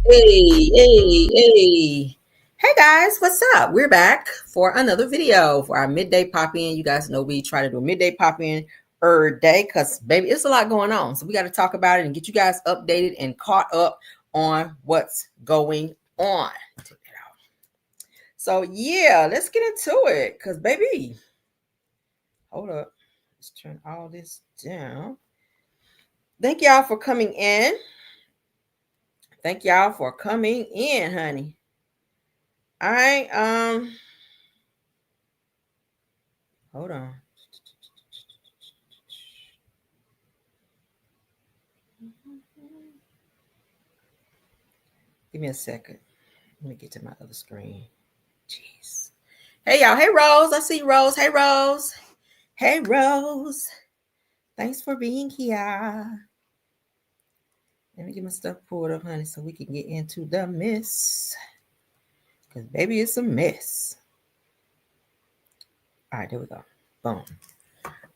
Hey. Hey guys, what's up? We're back for another video for our midday pop in. You guys know we try to do a midday pop in every day because, baby, it's a lot going on. So we got to talk about it and get you guys updated and caught up on what's going on. Take that out. So, yeah, let's get into it because, baby, hold up. Let's turn all this down. Thank y'all for coming in. Thank y'all for coming in, honey. All right. Hold on. Give me a second. Let me get to my other screen. Jeez. Hey, y'all. Hey, Rose. I see Rose. Hey, Rose. Hey, Rose. Thanks for being here. Let me get my stuff pulled up, honey, so we can get into the mess. Because, baby, it's a mess. All right, there we go. Boom.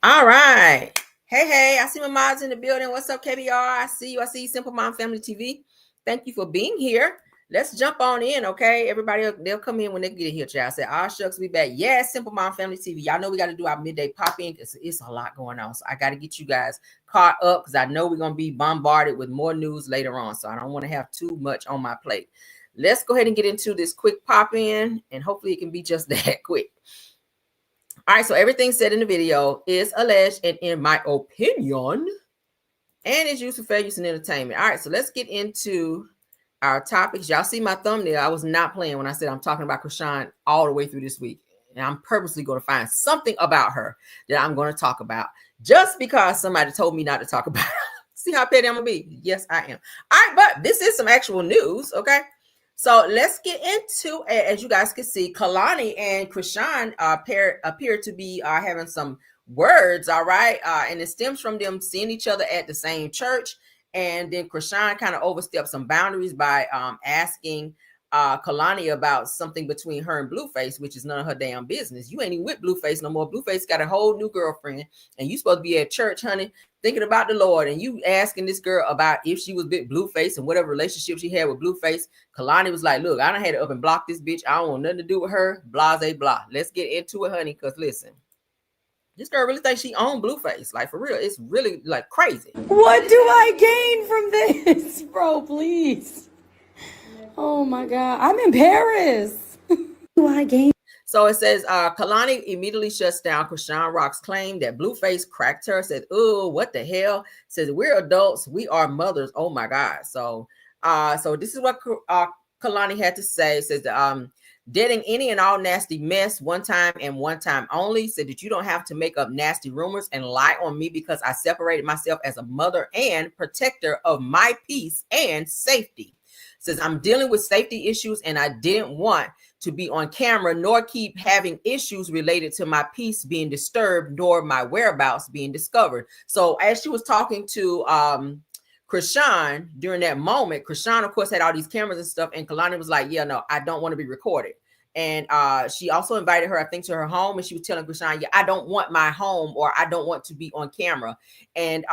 All right. Hey. I see my mods in the building. What's up, KBR? I see you. Simple Mom Family TV. Thank you for being here. Let's jump on in, okay? Everybody, they'll come in when they get here, child. I said, "Ah, shucks, we back." Yes, Simple Mom Family TV. Y'all know we got to do our midday pop-in. It's a lot going on. So I got to get you guys caught up because I know we're going to be bombarded with more news later on. So I don't want to have too much on my plate. Let's go ahead and get into this quick pop-in, and hopefully it can be just that quick. All right, so everything said in the video is alleged and in my opinion, and is used for fair use and entertainment. All right, so let's get into our topics. Y'all see my thumbnail. I was not playing when I said I'm talking about Chrisean all the way through this week. And I'm purposely going to find something about her that I'm going to talk about just because somebody told me not to talk about her. See how petty I'm going to be? Yes, I am. All right, but this is some actual news, okay? So let's get into it. As you guys can see, Kehlani and Chrisean appear to be having some words, all right? And it stems from them seeing each other at the same church. And then Chrisean kind of overstepped some boundaries by asking Kehlani about something between her and Blueface, which is none of her damn business. You ain't even with Blueface no more. Blueface got a whole new girlfriend, and you supposed to be at church, honey, thinking about the Lord, and you asking this girl about if she was with Blueface and whatever relationship she had with Blueface. Kehlani was like, "Look, I done had to up and block this bitch. I don't want nothing to do with her. Blase blah. Let's get into it, honey, because listen, this girl really thinks she owned Blueface. Like, for real, it's really like crazy. What do I gain from this, bro? Please. Oh my God, I'm in Paris. Do I gain? So it says, Kehlani immediately shuts down Chrisean Rock's claim that Blueface cracked her. Said, "Oh, what the hell?" Says, "We're adults. We are mothers." Oh my God. So this is what Kehlani had to say. It says, "Dating any and all nasty mess one time and one time only." Said that you don't have to make up nasty rumors and lie on me because I separated myself as a mother and protector of my peace and safety. Says, "I'm dealing with safety issues and I didn't want to be on camera nor keep having issues related to my peace being disturbed nor my whereabouts being discovered." So as she was talking to Chrisean during that moment, Chrisean, of course, had all these cameras and stuff, and Kehlani was like, "Yeah, no, I don't want to be recorded." And she also invited her, I think, to her home, and she was telling Chrisean, "Yeah, I don't want my home, or I don't want to be on camera." And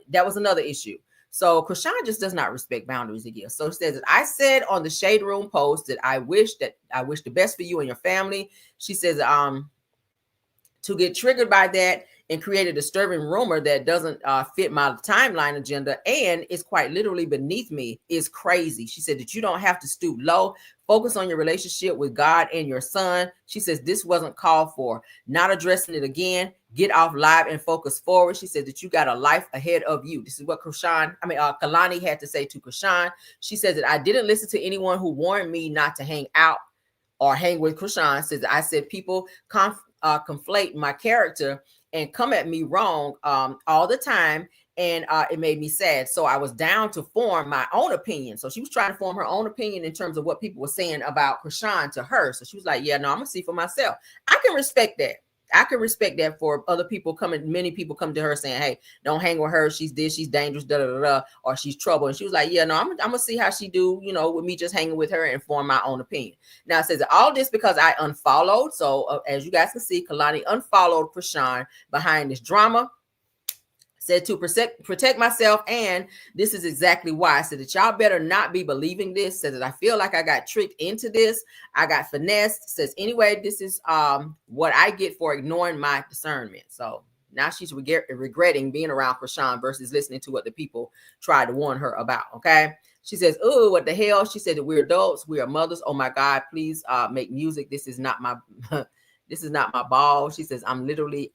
that was another issue. So Chrisean just does not respect boundaries again. So it says, "I said on the Shade Room post that I wish the best for you and your family." She says, to get triggered by that and create a disturbing rumor that doesn't fit my timeline agenda and is quite literally beneath me is crazy. She said that you don't have to stoop low. Focus on your relationship with God and your son. She says this wasn't called for. Not addressing it again. Get off live and focus forward. She said that you got a life ahead of you. This is what Kehlani had to say to Chrisean. She says that I didn't listen to anyone who warned me not to hang out or hang with Chrisean. Says I said people conflate my character and come at me wrong all the time, and it made me sad. So I was down to form my own opinion. So she was trying to form her own opinion in terms of what people were saying about Chrisean to her. So she was like, "Yeah, no, I'm gonna see for myself." I can respect that. I can respect that for other people coming. Many people come to her saying, "Hey, don't hang with her. She's this. She's dangerous. Da da da da." Or she's trouble. And she was like, "Yeah, no, I'm gonna see how she do. With me just hanging with her and form my own opinion." Now it says all this because I unfollowed. So as you guys can see, Kehlani unfollowed Chrisean behind this drama. Said to protect myself, and this is exactly why. I said that y'all better not be believing this. Said that I feel like I got tricked into this. I got finessed. Says anyway, this is what I get for ignoring my discernment. So now she's regretting being around Chrisean versus listening to what the people tried to warn her about. Okay. She says, "Oh, what the hell?" She said that we're adults, we are mothers. Oh my God, please make music. This is not my this is not my ball. She says, I'm literally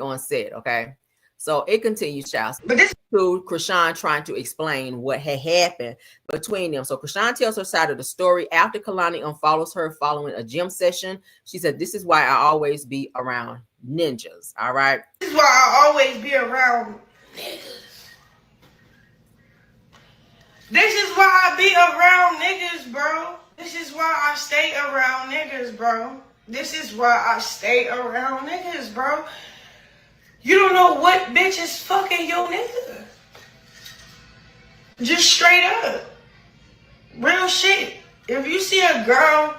on set, okay? So it continues, child. But this is to Chrisean trying to explain what had happened between them. So Chrisean tells her side of the story after Kehlani unfollows her following a gym session. She said, this is why I always be around ninjas, all right? This is why I always be around niggas. This is why I be around niggas, bro. This is why I stay around niggas, bro. This is why I stay around niggas, bro. You don't know what bitch is fucking your nigga. Just straight up. Real shit. If you see a girl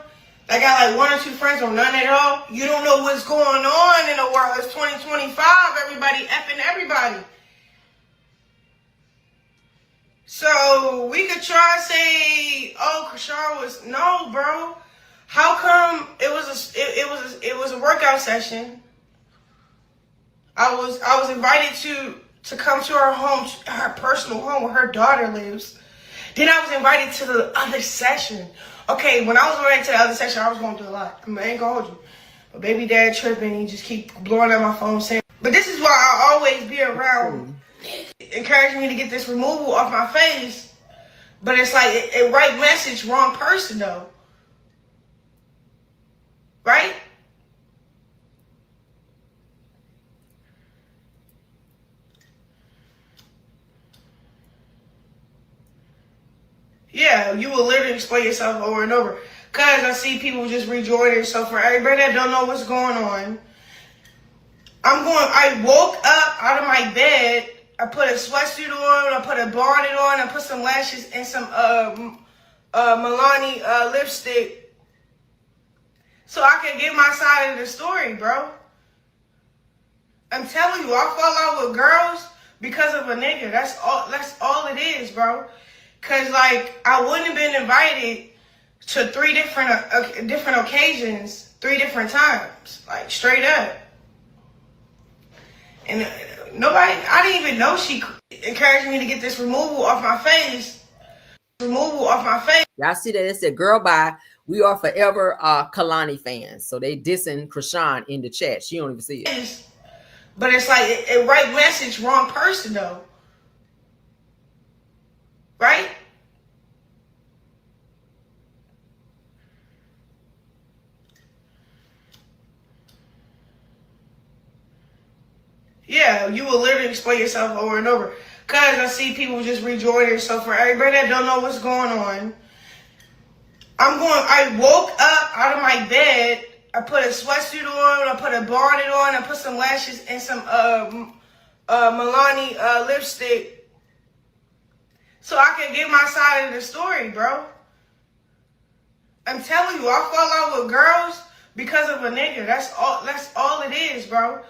that got like 1 or 2 friends or none at all, you don't know what's going on in the world. It's 2025. Everybody effing everybody. So we could try to say, oh, Chrisean was no, bro. How come it was a workout session? I was invited to come to her home, her personal home where her daughter lives. Then I was invited to the other session. Okay, when I was invited to the other session, I was going through a lot. I ain't gonna hold you. But baby dad tripping, he just keep blowing up my phone saying. But this is why I always be around. Encouraging me to get this removal off my face. But it's like it right message, wrong person though. Right? Yeah, you will literally explain yourself over and over. Cause I see people just rejoining. So for everybody that don't know what's going on, I woke up out of my bed. I put a sweatsuit on. I put a bonnet on. I put some lashes and some Milani lipstick, so I can get my side of the story, bro. I'm telling you, I fall out with girls because of a nigga. That's all it is, bro. Cause like I wouldn't have been invited to 3 different occasions, 3 different times, like straight up. And I didn't even know she encouraged me to get this removal off my face. Y'all see that? It said, girl, bye. We are forever Kehlani fans. So they dissing Chrisean in the chat. She don't even see it. But it's like it right message, wrong person though. Right? Yeah, you will literally explain yourself over and over. Cause I see people just rejoining. So for everybody that don't know what's going on, I woke up out of my bed. I put a sweatsuit on. I put a bonnet on. I put some lashes and some Milani lipstick, so I can get my side of the story, bro. I'm telling you, I fall out with girls because of a nigga. That's all it is, bro.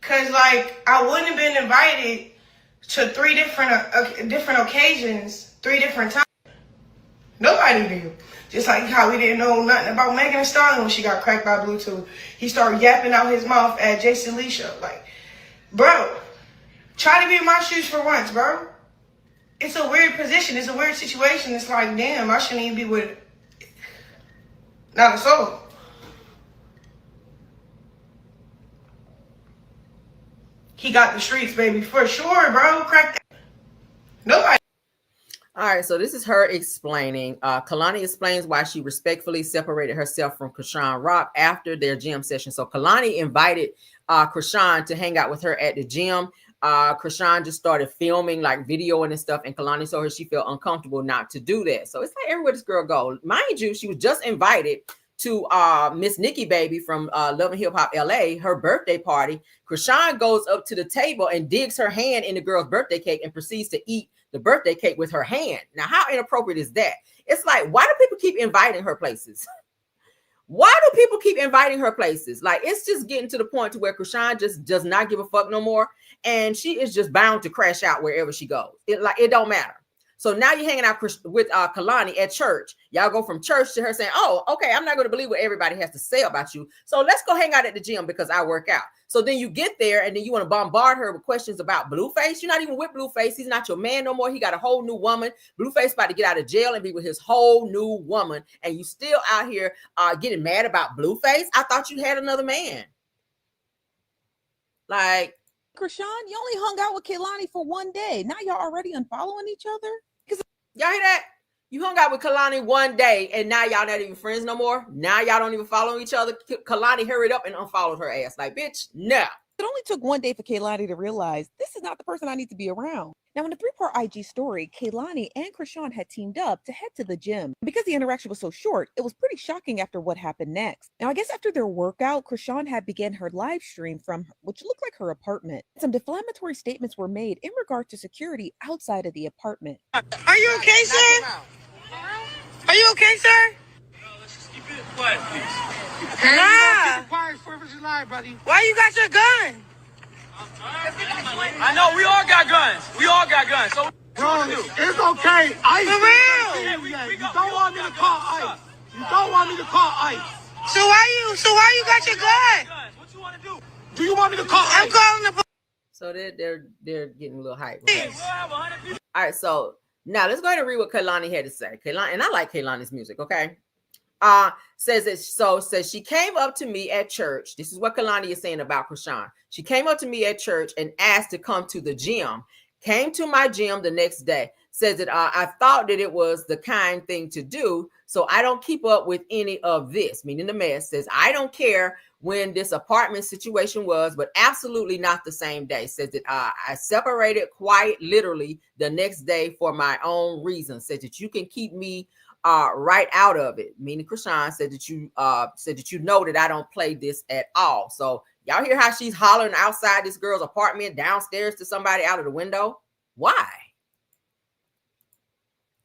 Cause like I wouldn't have been invited to 3 different occasions, 3 different times. Nobody knew. Just like how we didn't know nothing about Megan Thee Stallion when she got cracked by Bluetooth. He started yapping out his mouth at Jason Lee show. Like, bro, try to be in my shoes for once, bro. It's a weird position. It's a weird situation. It's like, damn, I shouldn't even be with not a soul. He got the streets, baby, for sure, bro. Crack that. Nobody. All right, so this is her explaining. Kehlani explains why she respectfully separated herself from Chrisean Rock after their gym session. So Kehlani invited Chrisean to hang out with her at the gym. Chrisean just started filming, like videoing and stuff, and Kehlani told her she felt uncomfortable not to do that. So it's like everywhere this girl goes. Mind you, she was just invited to Miss Nikki Baby from Love and Hip Hop LA, her birthday party. Chrisean goes up to the table and digs her hand in the girl's birthday cake and proceeds to eat the birthday cake with her hand. Now, how inappropriate is that? It's like, why do people keep inviting her places? Why do people keep inviting her places? Like, it's just getting to the point to where Chrisean just does not give a fuck no more. And she is just bound to crash out wherever she goes. It don't matter. So now you're hanging out with Kehlani at church. Y'all go from church to her saying, oh, okay, I'm not going to believe what everybody has to say about you. So let's go hang out at the gym because I work out. So then you get there and then you want to bombard her with questions about Blueface. You're not even with Blueface. He's not your man no more. He got a whole new woman. Blueface about to get out of jail and be with his whole new woman. And you still out here getting mad about Blueface? I thought you had another man. Like, Chrisean, you only hung out with Kehlani for one day. Now y'all already unfollowing each other? Y'all hear that? You hung out with Kehlani one day and now y'all not even friends no more. Now y'all don't even follow each other. Kehlani hurried up and unfollowed her ass. Like, bitch, no. It only took one day for Kehlani to realize this is not the person I need to be around. Now, in a 3-part IG story, Kehlani and Chrisean had teamed up to head to the gym. Because the interaction was so short, it was pretty shocking after what happened next. Now, I guess after their workout, Chrisean had began her live stream from which looked like her apartment. Some defamatory statements were made in regard to security outside of the apartment. Are you okay, sir? Are you okay, sir? No, let's just keep it quiet, please. Nah. Quiet, 4th of July, buddy. Why you got your gun? I know we all got guns. We all got guns. So Bro, it's okay. Ice. For real? You don't want me to call Ice. You don't want me to call Ice. So why you got your gun? what you want to do? Do you want me to call I'm Ice? calling the police. So they're getting a little hype. Okay? We'll have 100 people. All right, so now let's go ahead and read what Kehlani had to say. Kehlani, and I like Kehlani's music, okay? Says she came up to me at church. This is what Kehlani is saying about Chrisean. She came up to me at church and asked to come to the gym. Came to my gym the next day. Says that I thought that it was the kind thing to do, so I don't keep up with any of this, meaning the mess. Says I don't care when this apartment situation was, but absolutely not the same day. Says that I separated quite literally the next day for my own reasons. Says that you can keep me right out of it. Meaning Chrisean said that you know that I don't play this at all. So y'all hear how she's hollering outside this girl's apartment downstairs to somebody out of the window? Why?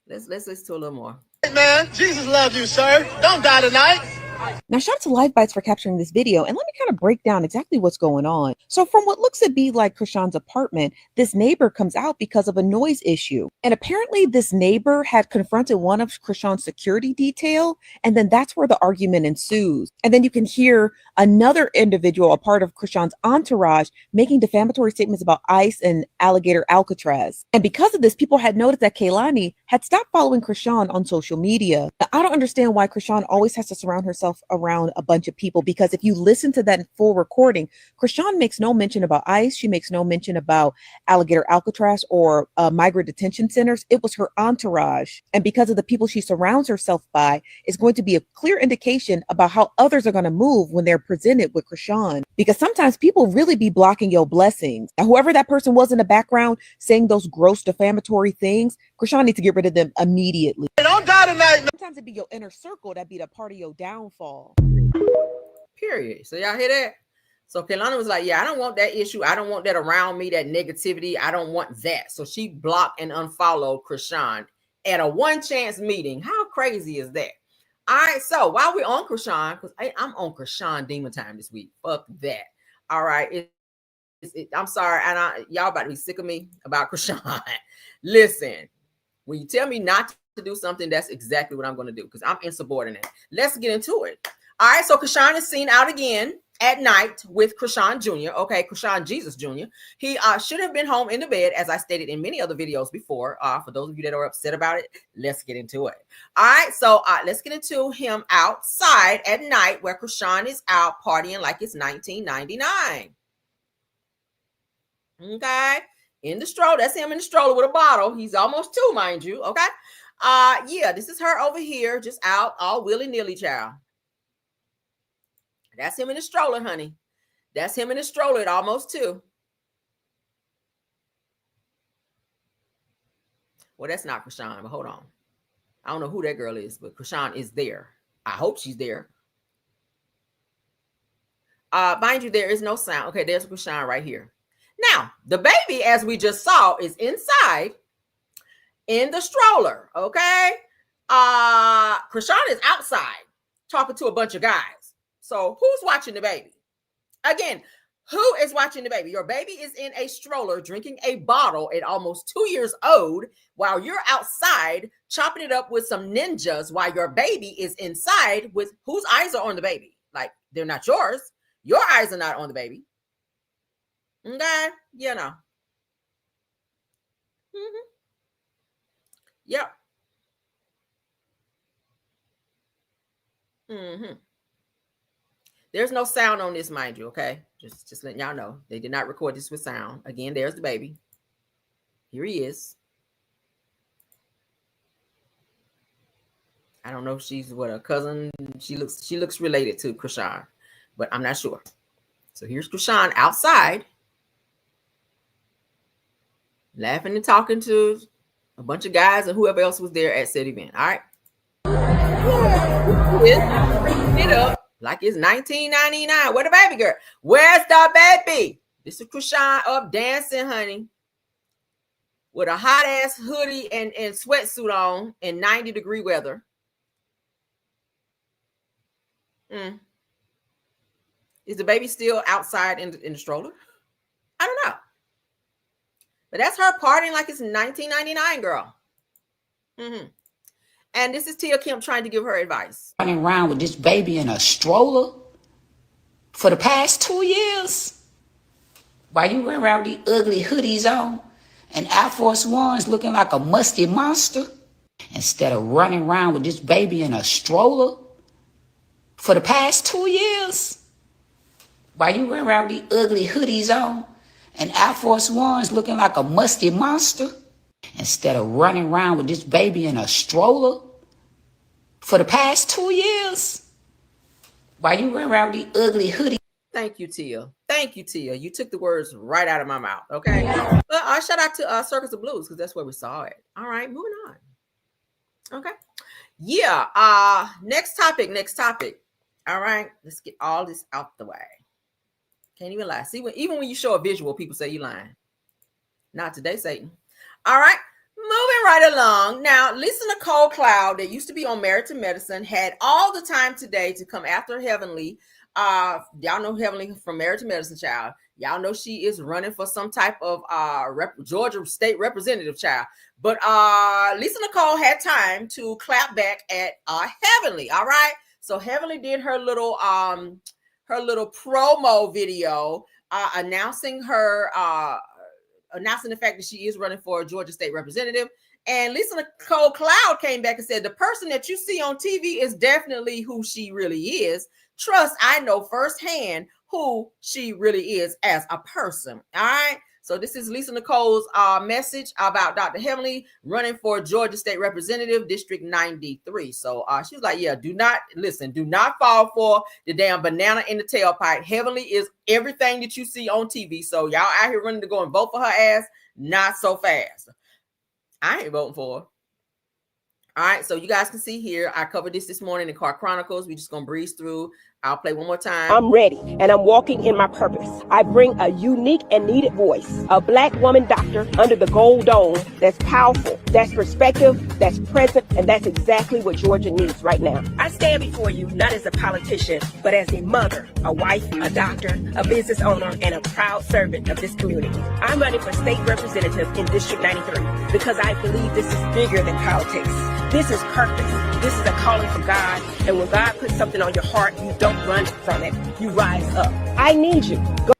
Let's listen to a little more. Hey, man, Jesus loves you, sir. Don't die tonight. Now, shout out to Livebites for capturing this video, and let me kind of break down exactly what's going on. So from what looks to be like Chrisean's apartment, this neighbor comes out because of a noise issue. And apparently this neighbor had confronted one of Chrisean's security detail, and then that's where the argument ensues. And then you can hear another individual, a part of Chrisean's entourage, making defamatory statements about ICE and alligator Alcatraz. And because of this, people had noticed that Kehlani had stopped following Chrisean on social media. Now, I don't understand why Chrisean always has to surround herself around a bunch of people, because if you listen to that full recording, Chrisean makes no mention about ICE. She makes no mention about alligator Alcatraz or migrant detention centers. It was her entourage. And because of the people she surrounds herself by, is going to be a clear indication about how others are going to move when they're presented with Chrisean. Because sometimes people really be blocking your blessings. And whoever that person was in the background saying those gross defamatory things, Chrisean needs to get rid of them immediately. Don't die tonight. Sometimes it be your inner circle that be the part of your downfall. Period. So y'all hear that? So Kehlani was like, yeah, I don't want that issue. I don't want that around me, that negativity. I don't want that. So she blocked and unfollowed Chrisean at a one chance meeting. How crazy is that? All right. So while we're on Chrisean, because I'm on Chrisean demon time this week. Fuck that. All right. I'm sorry. And y'all about to be sick of me about Chrisean. Listen, when you tell me not to do something, that's exactly what I'm going to do, because I'm insubordinate. Let's get into it. All right, so Chrisean is seen out again at night with Chrisean Jr. Okay, Chrisean Jesus Jr. He should have been home in the bed, as I stated in many other videos before. For those of you that are upset about it, let's get into it. All right, so let's get into him outside at night where Chrisean is out partying like it's 1999. Okay, in the stroller. That's him in the stroller with a bottle. He's almost 2, mind you. Okay. Yeah, this is her over here, just out all willy-nilly, child. That's him in the stroller, honey. That's him in the stroller at almost 2. Well, that's not Chrisean, but hold on. I don't know who that girl is, but Chrisean is there. I hope she's there. Mind you, there is no sound. Okay, there's Chrisean right here. Now, the baby, as we just saw, is inside in the stroller, okay? Chrisean is outside talking to a bunch of guys. So who's watching the baby? Again, who is watching the baby? Your baby is in a stroller drinking a bottle at almost 2 years old while you're outside chopping it up with some ninjas while your baby is inside with whose eyes are on the baby? Like, they're not yours. Your eyes are not on the baby. Okay, you know. Yep. There's no sound on this, mind you, okay? Just letting y'all know. They did not record this with sound. Again, there's the baby. Here he is. I don't know if she's what, a cousin. She looks related to Chrisean, but I'm not sure. So here's Chrisean outside, laughing and talking to a bunch of guys and whoever else was there at said event. All right. It up like it's 1999. Where the baby girl? Where's the baby? This is Chrisean up dancing, honey, with a hot ass hoodie and sweatsuit on in 90-degree weather. Is the baby still outside in the stroller? I don't know. But that's her partying like it's 1999, girl. And this is Tia Kim trying to give her advice. Running around with this baby in a stroller for the past 2 years. While you went around with these ugly hoodies on and Air Force Ones looking like a musty monster, instead of running around with this baby in a stroller for the past 2 years. While you went around with these ugly hoodies on and Air Force Ones looking like a musty monster, instead of running around with this baby in a stroller for the past 2 years. While you went around with these ugly hoodies. Thank you, Tia. Thank you, Tia. You took the words right out of my mouth, okay? But shout out to Circus of Blues, because that's where we saw it. All right, moving on. Okay. Yeah, next topic. All right, let's get all this out the way. Can't even lie. See, even when you show a visual, people say you lying. Not today, Satan. All right, moving right along. Now, Lisa Nicole Cloud, that used to be on Married to Medicine, had all the time today to come after Heavenly. Y'all know Heavenly from Married to Medicine, child. Y'all know she is running for some type of Georgia state representative, child. But Lisa Nicole had time to clap back at Heavenly. All right, so Heavenly did her little promo video announcing the fact that she is running for a Georgia state representative. And Lisa Nicole Cloud came back and said, the person that you see on TV is definitely who she really is. Trust, I know firsthand who she really is as a person. All right. So this is Lisa Nicole's message about Dr. Heavenly running for Georgia State Representative, District 93. So she was like, yeah, do not fall for the damn banana in the tailpipe. Heavenly is everything that you see on TV. So y'all out here running to go and vote for her ass, not so fast. I ain't voting for her. All right, so you guys can see here, I covered this morning in Car Chronicles. We're just going to breeze through. I'll play one more time. I'm ready, and I'm walking in my purpose. I bring a unique and needed voice, a Black woman doctor under the gold dome that's powerful, that's perspective, that's present, and that's exactly what Georgia needs right now. I stand before you not as a politician, but as a mother, a wife, a doctor, a business owner, and a proud servant of this community. I'm running for state representative in District 93 because I believe this is bigger than politics. This is purpose. This is a calling from God. And when God puts something on your heart, you don't run from it. You rise up. I need you. Go.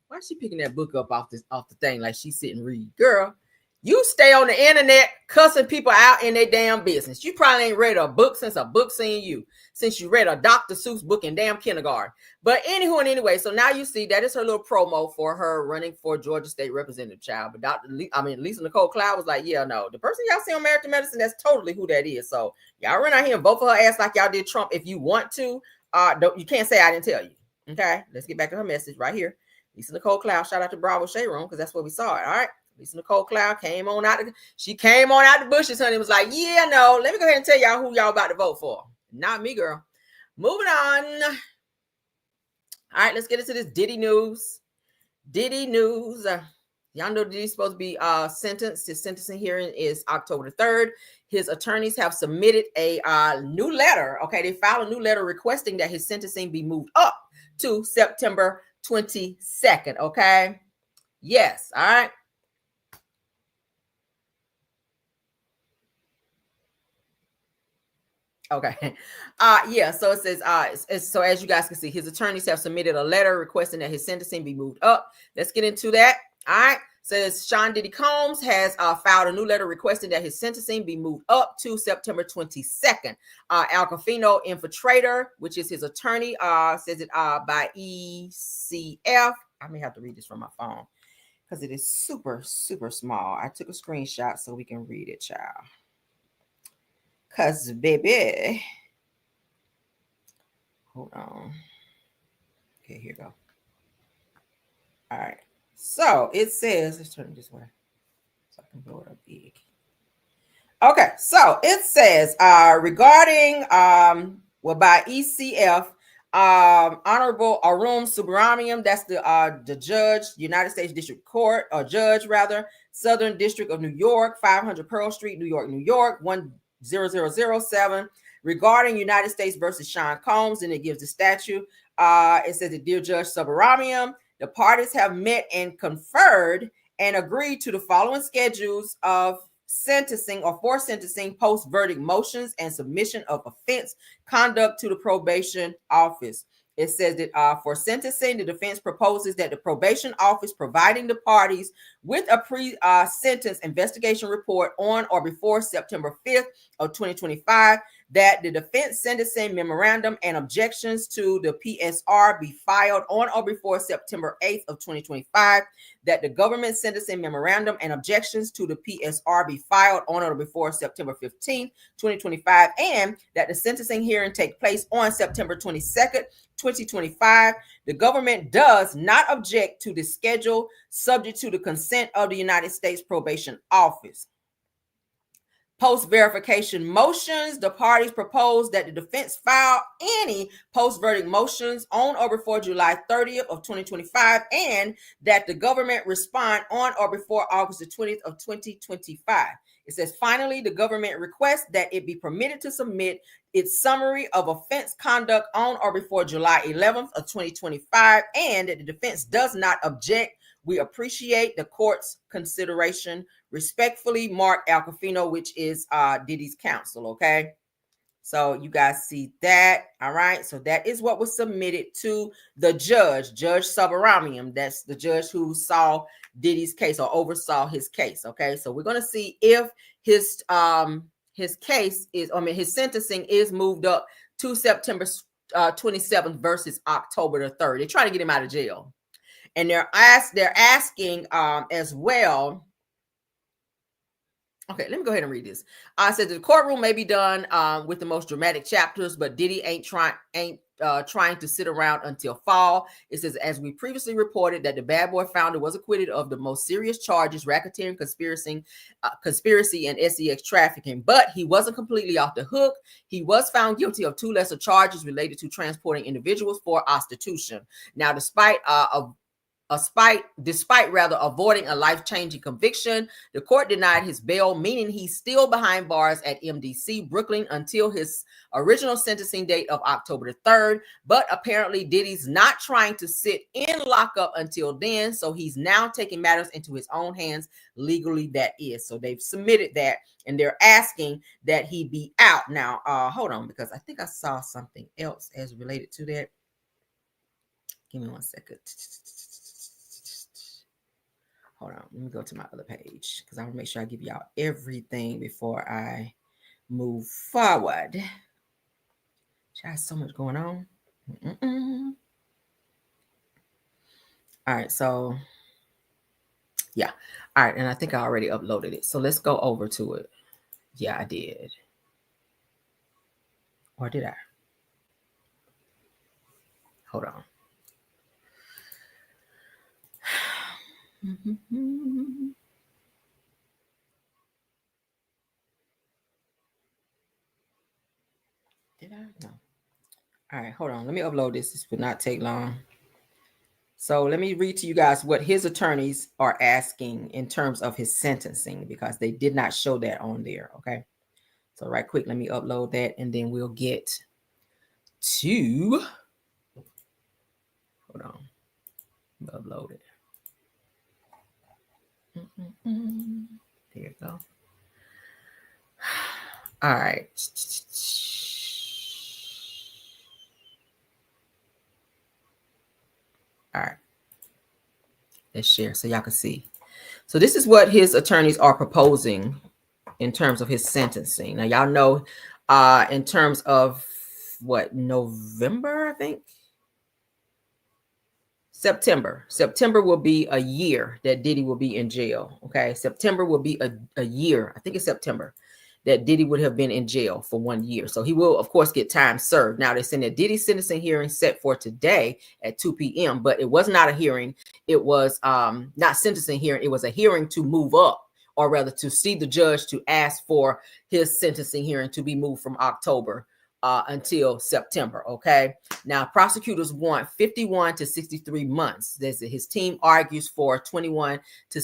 Why is she picking that book up off the thing like she sit and read? Girl, you stay on the internet cussing people out in their damn business. You probably ain't read a book since a book seen you. Since you read a Dr. Seuss book in damn kindergarten. But anywho and anyway, so now you see that is her little promo for her running for Georgia State Representative, child. But Lisa Nicole Cloud was like, yeah, no, the person y'all see on Married to Medicine, that's totally who that is. So y'all run out here and vote for her ass like y'all did Trump if you want to. You can't say I didn't tell you. Okay, let's get back to her message right here. Lisa Nicole Cloud, shout out to Bbw'S Shade Room because that's where we saw it. All right. Lisa Nicole Cloud came on out the bushes, honey. Was like, yeah, no, let me go ahead and tell y'all who y'all about to vote for. Not me, girl. Moving on. All right, let's get into this Diddy news. Y'all know that he's supposed to be sentenced. His sentencing hearing is October the 3rd. His attorneys have submitted a new letter. Okay, they filed a new letter requesting that his sentencing be moved up to September 22nd. Okay. Yes. All right. Okay. Yeah. So it says, so as you guys can see, his attorneys have submitted a letter requesting that his sentencing be moved up. Let's get into that. All right. Says Sean Diddy Combs has filed a new letter requesting that his sentencing be moved up to September 22nd. Al Cafino Infiltrator, which is his attorney, says it by ECF. I may have to read this from my phone because it is super, super small. I took a screenshot so we can read it, child. Because, baby, hold on. Okay, here you go. All right. So it says, let's turn it this way so I can blow it up big. Okay, so it says regarding by ECF, Honorable Arun Subramaniam, that's the judge, United States District Court, or judge rather, Southern District of New York, 500 Pearl Street, New York, 10007, regarding United States versus Sean Combs, and it gives the statute. It says, Dear Judge Subramaniam, the parties have met and conferred and agreed to the following schedules of sentencing or for sentencing, post-verdict motions, and submission of offense conduct to the probation office. It says that for sentencing, the defense proposes that the probation office providing the parties with a pre-sentence investigation report on or before September 5th of 2025, that the defense sentencing memorandum and objections to the PSR be filed on or before September 8th of 2025, that the government sentencing memorandum and objections to the PSR be filed on or before September 15th, 2025, and that the sentencing hearing take place on September 22nd, 2025. The government does not object to the schedule, subject to the consent of the United States Probation Office. Post-verification motions, the parties propose that the defense file any post-verdict motions on or before July 30th of 2025, and that the government respond on or before August the 20th of 2025. It says, finally, the government requests that it be permitted to submit its summary of offense conduct on or before July 11th of 2025, and that the defense does not object. We appreciate the court's consideration. Respectfully, Mark Al Cafino, which is Diddy's counsel. Okay, so you guys see that. All right, so that is what was submitted to the judge, Judge Subramaniam. That's the judge who saw Diddy's case or oversaw his case. Okay, so we're going to see if his case is, his sentencing is moved up to September 27th versus October the 3rd. They're trying to get him out of jail. And they're asking as well. Okay, let me go ahead and read this. I said the courtroom may be done with the most dramatic chapters, but Diddy ain't trying to sit around until fall. It says, as we previously reported, that the Bad Boy founder was acquitted of the most serious charges, racketeering, conspiracy, and SEX trafficking, but he wasn't completely off the hook. He was found guilty of 2 lesser charges related to transporting individuals for prostitution. Now, despite avoiding a life-changing conviction, the court denied his bail, meaning he's still behind bars at MDC Brooklyn until his original sentencing date of October the 3rd. But apparently Diddy's not trying to sit in lockup until then, so he's now taking matters into his own hands legally, that is. So they've submitted that, and they're asking that he be out. Now, hold on, because I think I saw something else as related to that. Give me 1 second. Hold on, let me go to my other page because I want to make sure I give y'all everything before I move forward. There's so much going on. All right, so yeah. All right, and I think I already uploaded it. So let's go over to it. Yeah, I did. Or did I? Hold on. Did I? No. All right, hold on. Let me upload this. This would not take long. So let me read to you guys what his attorneys are asking in terms of his sentencing, because they did not show that on there. Okay. So right quick, let me upload that and then we'll get to, hold on, upload it. There you go. All right. All right. Let's share so y'all can see. So this is what his attorneys are proposing in terms of his sentencing. Now, y'all know in terms of what, November, I think? September will be a year that Diddy will be in jail. Okay. September will be a year. I think it's September that Diddy would have been in jail for 1 year. So he will, of course, get time served. Now, they're saying that Diddy's sentencing hearing set for today at 2 p.m., but it was not a hearing. It was not sentencing hearing. It was a hearing to move up, or rather to see the judge to ask for his sentencing hearing to be moved from October until September. Okay. Now, prosecutors want 51 to 63 months. His team argues for 21 to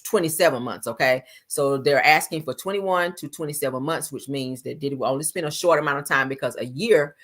27 months. Okay. So they're asking for 21 to 27 months, which means that Diddy will only spend a short amount of time, because a year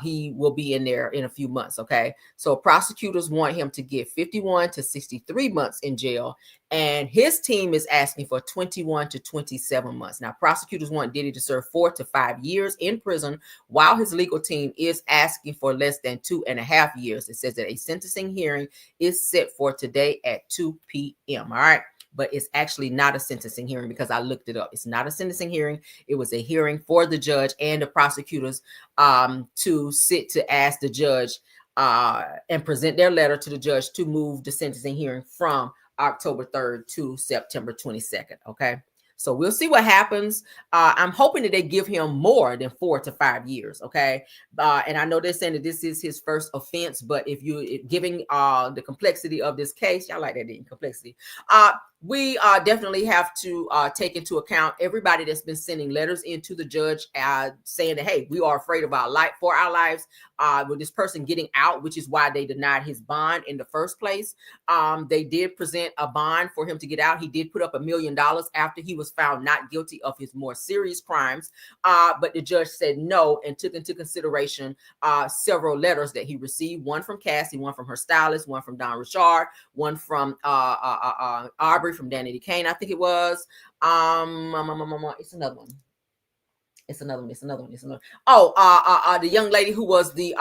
he will be in there in a few months. Okay. So prosecutors want him to get 51 to 63 months in jail, and his team is asking for 21 to 27 months. Now, prosecutors want Diddy to serve 4 to 5 years in prison, while his legal team is asking for less than 2.5 years. It says that a sentencing hearing is set for today at 2 p.m. All right. But it's actually not a sentencing hearing, because I looked it up. It's not a sentencing hearing. It was a hearing for the judge and the prosecutors to sit to ask the judge and present their letter to the judge to move the sentencing hearing from October 3rd to September 22nd. Okay. So we'll see what happens. I'm hoping that they give him more than 4 to 5 years. Okay. And I know they're saying that this is his first offense, but if giving the complexity of this case, y'all like that, didn't complexity? We definitely have to take into account everybody that's been sending letters into the judge saying that, hey, we are afraid of our life, for our lives, with this person getting out, which is why they denied his bond in the first place. They did present a bond for him to get out. He did put up $1 million after he was found not guilty of his more serious crimes. But the judge said no and took into consideration several letters that he received, one from Cassie, one from her stylist, one from Don Richard, one from Aubrey, from Danny Kane, I think it was. It's another one. It's another one. Oh, the young lady who was the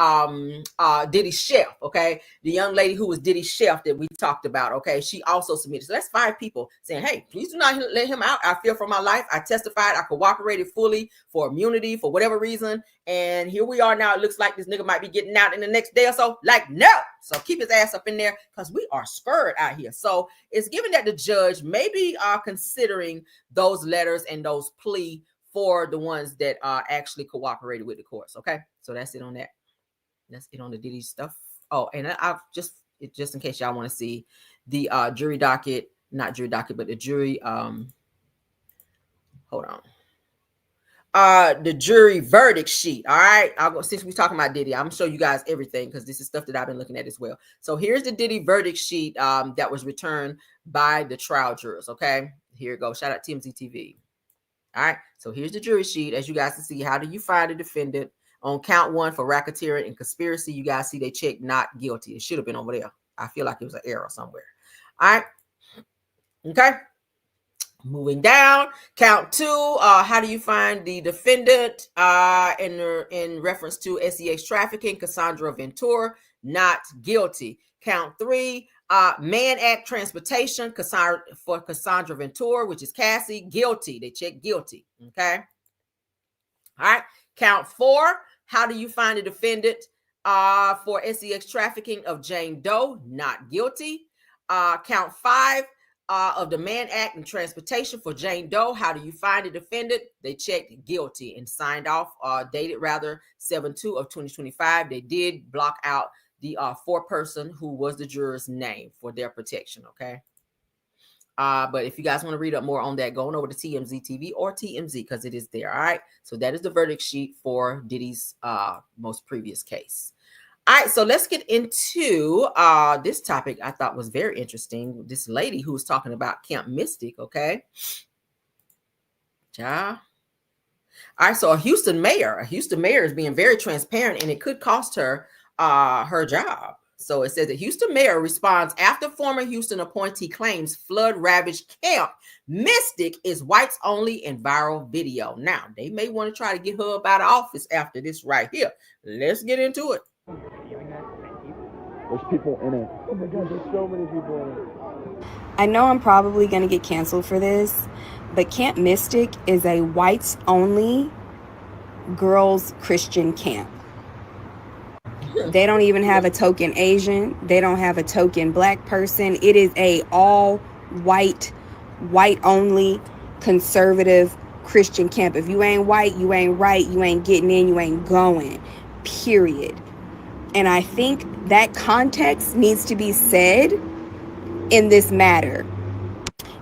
Diddy chef. Okay, the young lady who was Diddy chef that we talked about. Okay, she also submitted. So that's 5 people saying, hey, please do not let him out. I fear for my life. I testified. I cooperated fully for immunity for whatever reason. And here we are now. It looks like this nigga might be getting out in the next day or so. Like, no. So keep his ass up in there, because we are scared out here. So it's given that the judge maybe are considering those letters and those plea for the ones that actually cooperated with the courts. Okay. So that's it on that. That's it on the Diddy stuff. Oh, and I've just in case y'all want to see the jury docket, not jury docket, but the jury, hold on. The jury verdict sheet. All right. I'll go, since we're talking about Diddy, I'm gonna show you guys everything, because this is stuff that I've been looking at as well. So here's the Diddy verdict sheet that was returned by the trial jurors. Okay. Here it goes. Shout out TMZ TV. All right. So here's the jury sheet. As you guys can see, how do you find the defendant on count 1 for racketeering and conspiracy? You guys see they checked not guilty. It should have been over there. I feel like it was an error somewhere. All right. Okay. Moving down, count 2. How do you find the defendant in reference to SEX trafficking? Cassandra Ventura, not guilty. Count 3, Mann Act transportation for Cassandra Ventura, which is Cassie, guilty. They check guilty. Okay. All right. Count 4. How do you find the defendant for SEX trafficking of Jane Doe? Not guilty. Count 5. Of the Mann Act and transportation for Jane Doe. How do you find the defendant? They checked guilty and signed off, dated rather 7/2 of 2025. They did block out the 4-person who was the juror's name for their protection. Okay. But if you guys want to read up more on that, go on over to TMZ TV or TMZ, because it is there. All right. So that is the verdict sheet for Diddy's most previous case. All right, so let's get into this topic I thought was very interesting. This lady who was talking about Camp Mystic, okay? Yeah. All right, so a Houston mayor is being very transparent, and it could cost her her job. So it says that Houston mayor responds after former Houston appointee claims flood-ravaged Camp Mystic is whites only in viral video. Now, they may want to try to get her up out of office after this right here. Let's get into it. There's people in it. Oh my God, there's so many people in it. I know I'm probably going to get canceled for this, but Camp Mystic is a whites-only girls Christian camp. They don't even have a token Asian. They don't have a token black person. It is a all white only conservative Christian camp. If you ain't white, you ain't right, you ain't getting in, you ain't going, period. And I think that context needs to be said in this matter.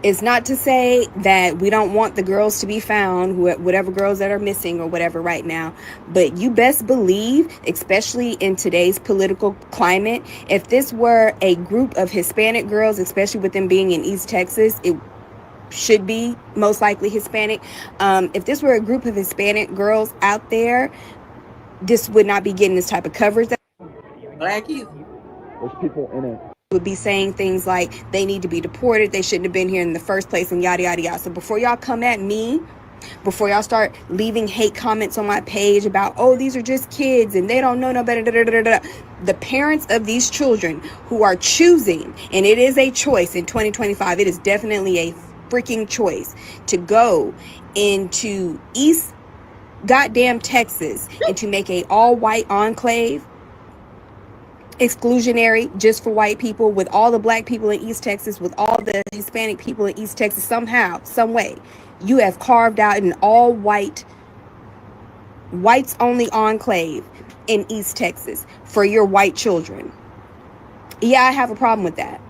It's not to say that we don't want the girls to be found, whatever girls that are missing or whatever right now, but you best believe, especially in today's political climate, if this were a group of Hispanic girls, especially with them being in East Texas, it should be most likely Hispanic. If this were a group of Hispanic girls out there, this would not be getting this type of coverage. Black either. There's people in it. Would be saying things like they need to be deported, they shouldn't have been here in the first place, and yada yada yada. So before y'all come at me, before y'all start leaving hate comments on my page about, oh, these are just kids and they don't know no better, the parents of these children who are choosing, and it is a choice in 2025, it is definitely a freaking choice to go into East goddamn Texas and to make a all-white enclave exclusionary just for white people, with all the black people in East Texas, with all the Hispanic people in East Texas. Somehow, some way, you have carved out an all whites only enclave in East Texas for your white children. Yeah, I have a problem with that.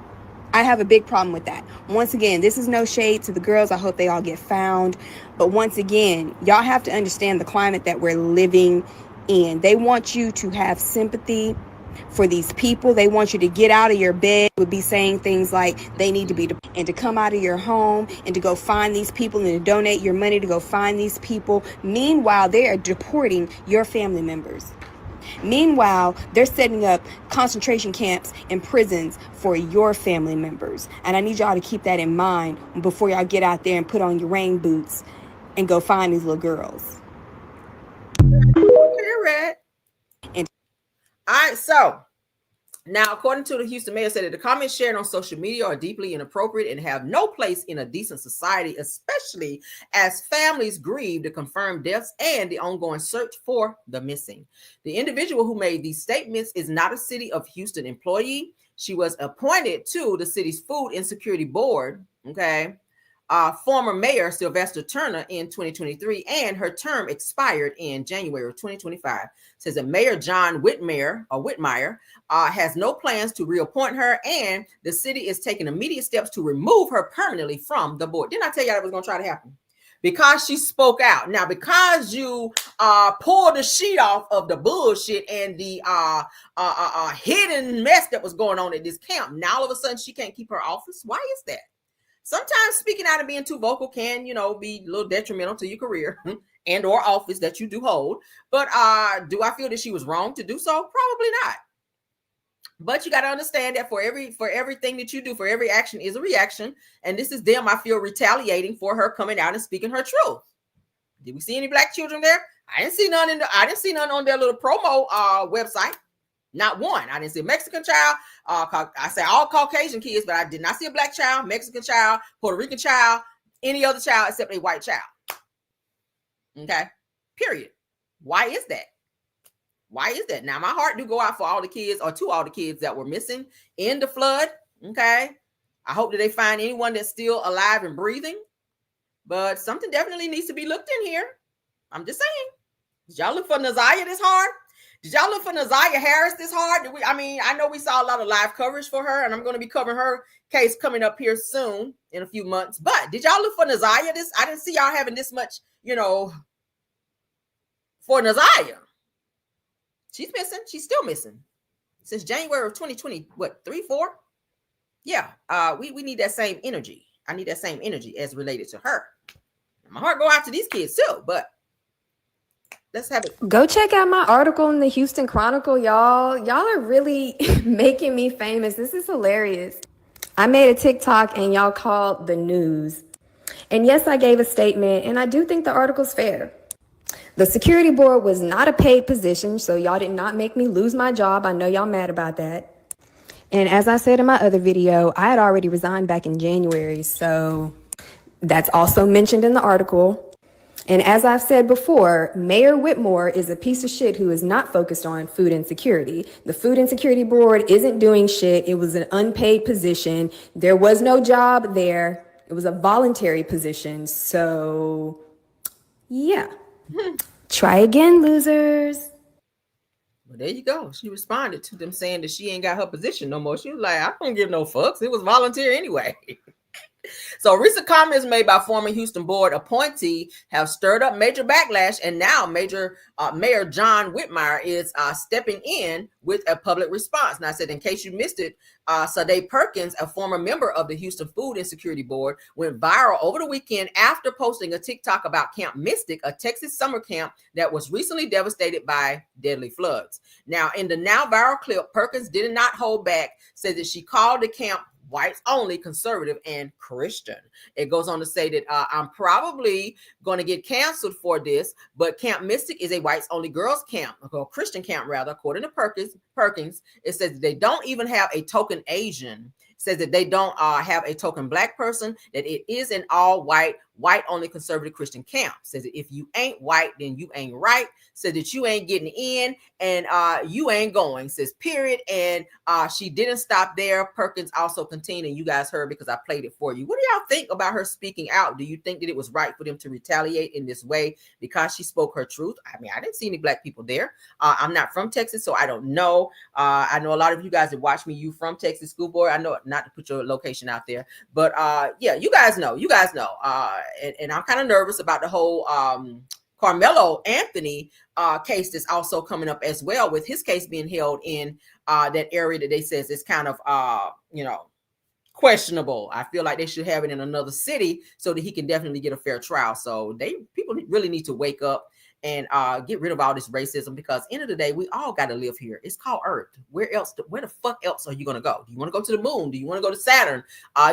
I have a big problem with that. Once again, this is no shade to the girls. I hope they all get found. But once again, y'all have to understand the climate that we're living in. They want you to have sympathy for these people. They want you to get out of your bed, would be saying things like they need to be, and to come out of your home and to go find these people and to donate your money to go find these people. Meanwhile, they are deporting your family members. Meanwhile, they're setting up concentration camps and prisons for your family members. And I need y'all to keep that in mind before y'all get out there and put on your rain boots and go find these little girls. All right, so now, according to the Houston mayor, said that the comments shared on social media are deeply inappropriate and have no place in a decent society, especially as families grieve the confirmed deaths and the ongoing search for the missing. The individual who made these statements is not a City of Houston employee. She was appointed to the city's Food Insecurity Board, okay? Former Mayor Sylvester Turner in 2023, and her term expired in January of 2025. Says that Mayor John Whitmire has no plans to reappoint her, and the city is taking immediate steps to remove her permanently from the board. Didn't I tell you that was going to try to happen? Because she spoke out. Now, because you pulled the sheet off of the bullshit and the hidden mess that was going on at this camp, now all of a sudden she can't keep her office. Why is that? Sometimes speaking out and being too vocal can, be a little detrimental to your career and or office that you do hold. But do I feel that she was wrong to do so? Probably not. But you got to understand that for everything that you do, for every action is a reaction. And this is them, I feel, retaliating for her coming out and speaking her truth. Did we see any black children there? I didn't see none on their little promo website. Not one. I didn't see a Mexican child. I say all Caucasian kids, but I did not see a black child, Mexican child, Puerto Rican child, any other child except a white child. Okay. Period. Why is that? Why is that? Now, my heart do go out for all the kids, or to all the kids that were missing in the flood. Okay. I hope that they find anyone that's still alive and breathing. But something definitely needs to be looked in here. I'm just saying. Did y'all look for Naziah this hard? Did y'all look for Naziah Harris this hard? I know we saw a lot of live coverage for her, and I'm going to be covering her case coming up here soon in a few months. But did y'all look for Naziah this? I didn't see y'all having this much, for Naziah. She's missing. She's still missing. since January of 2020, what, 3-4? Yeah, we need that same energy. I need that same energy as related to her. My heart go out to these kids too, but let's have it. Go check out my article in the Houston Chronicle, y'all. Y'all are really making me famous. This is hilarious. I made a TikTok and y'all called the news. And yes, I gave a statement, and I do think the article's fair. The security board was not a paid position, so y'all did not make me lose my job. I know y'all mad about that. And as I said in my other video, I had already resigned back in January, so that's also mentioned in the article. And as I've said before, Mayor Whitmore is a piece of shit who is not focused on food insecurity. The Food Insecurity Board isn't doing shit. It was an unpaid position. There was no job there. It was a voluntary position. So, yeah. Try again, losers. Well, there you go. She responded to them saying that she ain't got her position no more. She was like, I don't give no fucks. It was volunteer anyway. So recent comments made by former Houston board appointee have stirred up major backlash, and now Mayor John Whitmire is stepping in with a public response. Now, I said, in case you missed it, Sade Perkins, a former member of the Houston Food Insecurity Board, went viral over the weekend after posting a TikTok about Camp Mystic, a Texas summer camp that was recently devastated by deadly floods. Now, in the now viral clip, Perkins did not hold back, said that she called the camp whites only, conservative, and Christian. It goes on to say that I'm probably going to get canceled for this, but Camp Mystic is a whites only girls camp, or Christian camp rather, according to Perkins. It says that they don't even have a token Asian. It says that they don't have a token black person, that it is an all white only conservative Christian camp. Says that if you ain't white, then you ain't right. Says that you ain't getting in, and you ain't going. Says period. And she didn't stop there. Perkins also continued, and you guys heard because I played it for you. What do y'all think about her speaking out? Do you think that it was right for them to retaliate in this way because she spoke her truth? I mean, I didn't see any black people there. I'm not from Texas, so I don't know. I know a lot of you guys that watch me, you from Texas School Board. I know not to put your location out there, but yeah, you guys know. And I'm kind of nervous about the whole Carmelo Anthony case that's also coming up as well, with his case being held in that area that they says is kind of questionable. I feel like they should have it in another city so that he can definitely get a fair trial. So people really need to wake up and get rid of all this racism, because end of the day, we all got to live here. It's called Earth. Where the fuck else are you going to go? Do you want to go to the moon? Do you want to go to Saturn?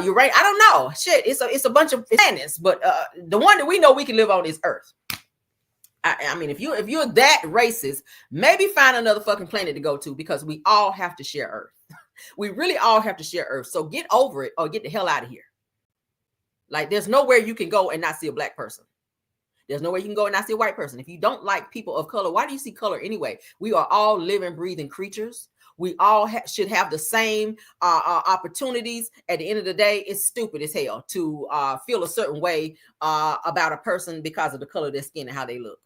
You're right. I don't know. Shit. It's a bunch of planets, but the one that we know we can live on is Earth. I mean, if you're that racist, maybe find another fucking planet to go to, because we all have to share Earth. We really all have to share Earth. So get over it or get the hell out of here. Like, there's nowhere you can go and not see a black person. There's nowhere you can go and not see a white person. If you don't like people of color, why do you see color anyway? We are all living, breathing creatures. We all should have the same opportunities. At the end of the day, it's stupid as hell to feel a certain way about a person because of the color of their skin and how they look.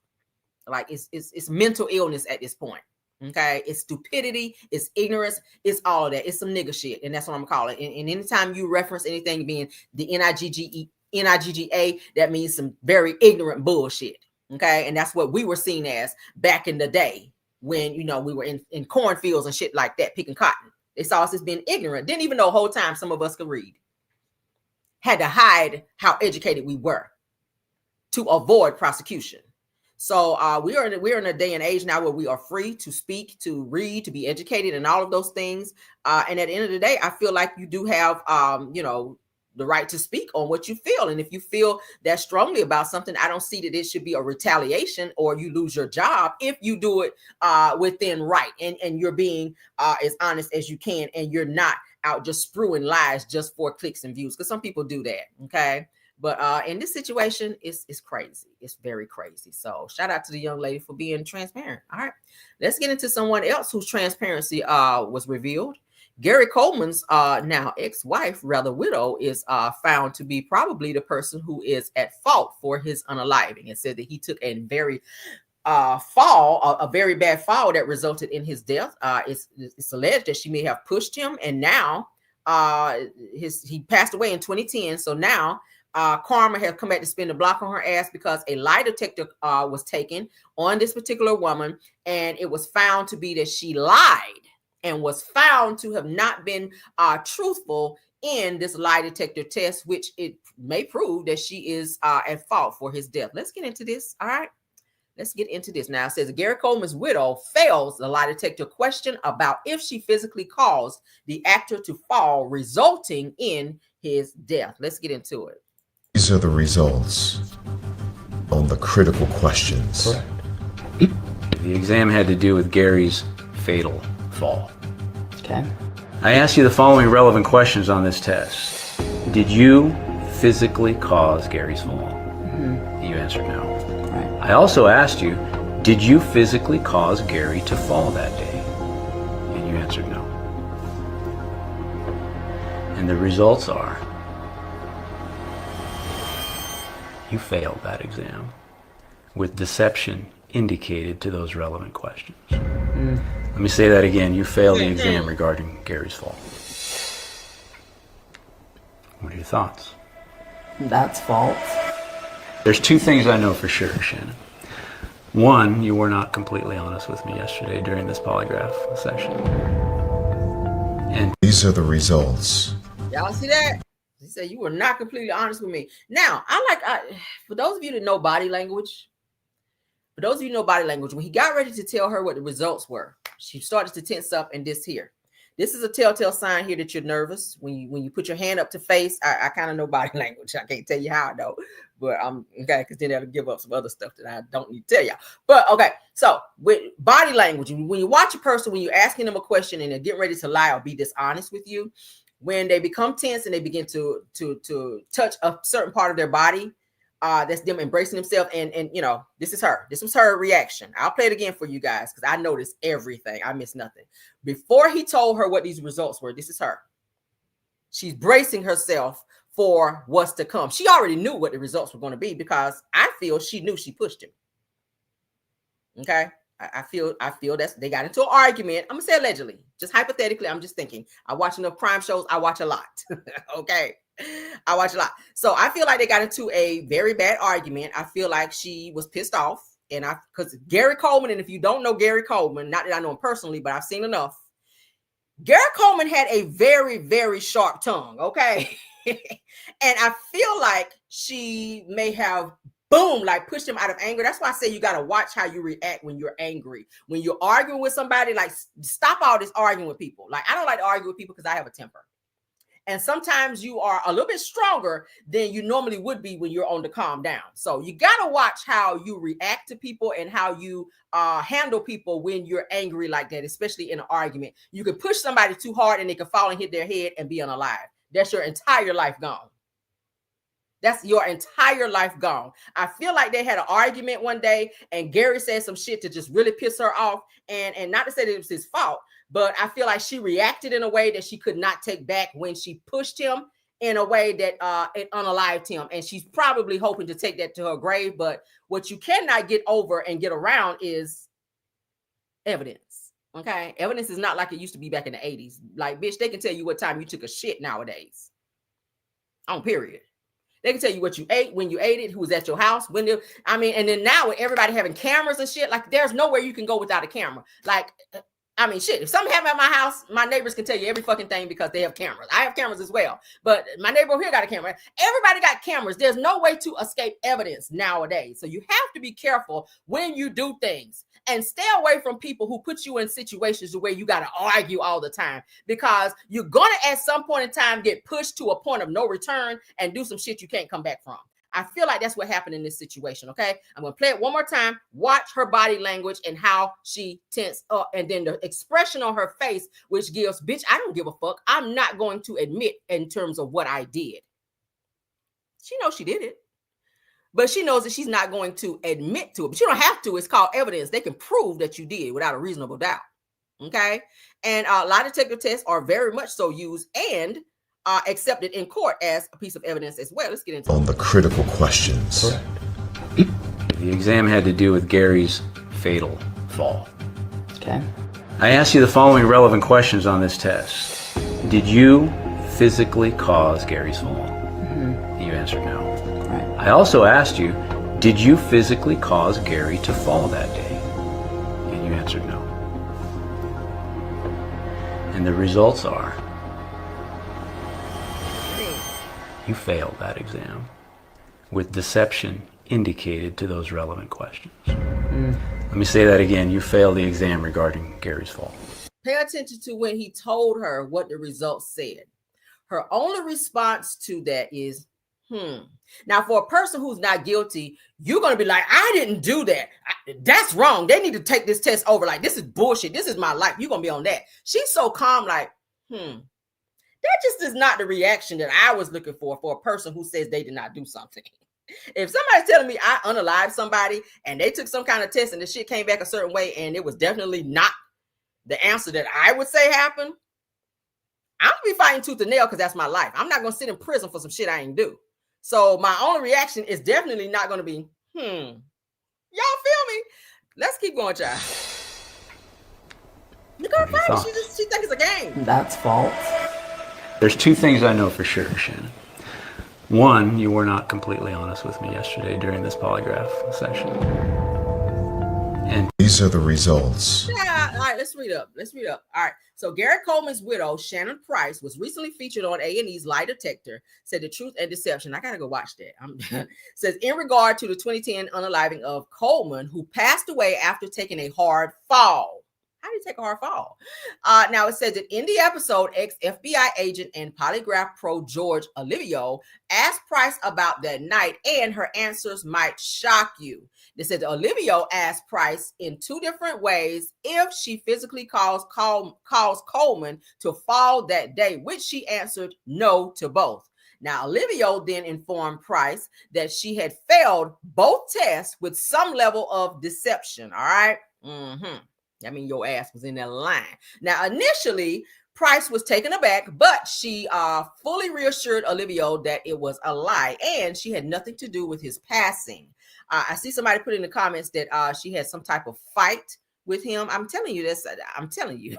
Like, it's mental illness at this point. Okay, it's stupidity, it's ignorance, it's all of that. It's some nigga shit, and that's what I'm calling it. And anytime you reference anything being the NIGGA, that means some very ignorant bullshit. Okay, and that's what we were seen as back in the day when we were in cornfields and shit like that, picking cotton. They saw us as being ignorant. Didn't even know the whole time some of us could read. Had to hide how educated we were to avoid prosecution. So we're in a day and age now where we are free to speak, to read, to be educated, and all of those things. And at the end of the day, I feel like you do have, the right to speak on what you feel. And if you feel that strongly about something, I don't see that it should be a retaliation or you lose your job if you do it within right and you're being as honest as you can, and you're not out just spewing lies just for clicks and views, because some people do that. Okay. But in this situation, it's crazy. It's very crazy. So shout out to the young lady for being transparent. All right, let's get into someone else whose transparency was revealed. Gary Coleman's now ex-wife, rather widow, is found to be probably the person who is at fault for his unaliving. It said that he took a very a very bad fall that resulted in his death. It's alleged that she may have pushed him, and now he passed away in 2010. So now Karma has come back to spin the block on her ass because a lie detector was taken on this particular woman, and it was found to be that she lied and was found to have not been truthful in this lie detector test, which it may prove that she is at fault for his death. Let's get into this. All right. Let's get into this now. It says Gary Coleman's widow fails the lie detector question about if she physically caused the actor to fall, resulting in his death. Let's get into it. These are the results on the critical questions. Correct. The exam had to do with Gary's fatal fall. Okay. I asked you the following relevant questions on this test. Did you physically cause Gary's fall? Mm-hmm. You answered no. Right. I also asked you, did you physically cause Gary to fall that day? And you answered no. And the results are, you failed that exam with deception indicated to those relevant questions. Let me say that again. You failed the exam regarding Gary's fall. What are your thoughts? That's false. There's two things I know for sure, Shannon. One, you were not completely honest with me yesterday during this polygraph session. And these are the results. Y'all see that? He said you were not completely honest with me. Now, for those of you that know body language, when he got ready to tell her what the results were, she started to tense up, and this is a telltale sign here that you're nervous. When you put your hand up to face, I kind of know body language. I can't tell you how I know, but I'm okay, because then that'll give up some other stuff that I don't need to tell y'all. But okay, so with body language, when you watch a person, when you're asking them a question and they're getting ready to lie or be dishonest with you, when they become tense and they begin to touch a certain part of their body, that's them embracing themselves. And you know, this was her reaction. I'll play it again for you guys because I noticed everything. I missed nothing. Before he told her what these results were, this is her. She's bracing herself for what's to come. She already knew what the results were going to be because I feel she knew she pushed him. Okay. I feel that they got into an argument. I'm gonna say allegedly, just hypothetically. I'm just thinking. I watch enough crime shows. I watch a lot. Okay, I watch a lot. So I feel like they got into a very bad argument. I feel like she was pissed off, and because Gary Coleman, and if you don't know Gary Coleman, not that I know him personally, but I've seen enough. Gary Coleman had a very, very sharp tongue. Okay, and I feel like she may have. Boom, like pushed him out of anger. That's why I say you got to watch how you react when you're angry. When you're arguing with somebody, like stop all this arguing with people. Like I don't like to argue with people because I have a temper. And sometimes you are a little bit stronger than you normally would be when you're on the calm down. So you got to watch how you react to people and how you handle people when you're angry like that, especially in an argument. You can push somebody too hard and they can fall and hit their head and be unalive. That's your entire life gone. That's your entire life gone. I feel like they had an argument one day and Gary said some shit to just really piss her off. And not to say that it was his fault, but I feel like she reacted in a way that she could not take back when she pushed him in a way that it unalived him. And she's probably hoping to take that to her grave. But what you cannot get over and get around is evidence. Okay. Evidence is not like it used to be back in the 80s. Like, bitch, they can tell you what time you took a shit nowadays. On period. They can tell you what you ate, when you ate it, who was at your house, and then now with everybody having cameras and shit, like there's nowhere you can go without a camera. Like, shit, if something happened at my house, my neighbors can tell you every fucking thing because they have cameras. I have cameras as well, but my neighbor over here got a camera. Everybody got cameras. There's no way to escape evidence nowadays. So you have to be careful when you do things and stay away from people who put you in situations where you got to argue all the time, because you're going to at some point in time get pushed to a point of no return and do some shit you can't come back from. I feel like that's what happened in this situation. Okay. I'm going to play it one more time. Watch her body language and how she tensed up. And then the expression on her face, which gives, bitch, I don't give a fuck. I'm not going to admit in terms of what I did. She knows she did it, but she knows that she's not going to admit to it. But you don't have to. It's called evidence. They can prove that you did without a reasonable doubt. Okay. And lie detector tests are very much so used and accepted in court as a piece of evidence as well. Let's get into on the critical questions. Correct. The exam had to do with Gary's fatal fall. Okay. I asked you the following relevant questions on this test. Did you physically cause Gary's fall? Mm-hmm. You answered no. Right. I also asked you, did you physically cause Gary to fall that day? And you answered no. And the results are you failed that exam with deception indicated to those relevant questions. Let me say that again. You failed the exam regarding Gary's fault. Pay attention to when he told her what the results said. Her only response to that is, Now, for a person who's not guilty, you're going to be like, I didn't do that. That's wrong. They need to take this test over. Like, this is bullshit. This is my life. You're going to be on that. She's so calm, like, That just is not the reaction that I was looking for a person who says they did not do something. If somebody's telling me I unalived somebody and they took some kind of test and the shit came back a certain way and it was definitely not the answer that I would say happened, I'm going to be fighting tooth and nail because that's my life. I'm not going to sit in prison for some shit I ain't do. So my only reaction is definitely not going to be, Y'all feel me? Let's keep going, child. Look at her face. She thinks it's a game. That's false. There's two things I know for sure, Shannon. One, you were not completely honest with me yesterday during this polygraph session. And these are the results. Yeah, all right, let's read up. All right. So Gary Coleman's widow, Shannon Price, was recently featured on A&E's Lie Detector, said the truth and deception. I got to go watch that. Says in regard to the 2010 unaliving of Coleman, who passed away after taking a hard fall. How do you take a hard fall? Now it says that in the episode, ex-FBI agent and polygraph pro George Olivio asked Price about that night, and her answers might shock you. They said that Olivio asked Price in two different ways if she physically caused Coleman to fall that day, which she answered no to both. Now, Olivio then informed Price that she had failed both tests with some level of deception. All right. I mean, your ass was in that line. Now, initially, Price was taken aback, but she fully reassured Olivio that it was a lie and she had nothing to do with his passing. I see somebody put in the comments that she had some type of fight with him. I'm telling you this. I'm telling you.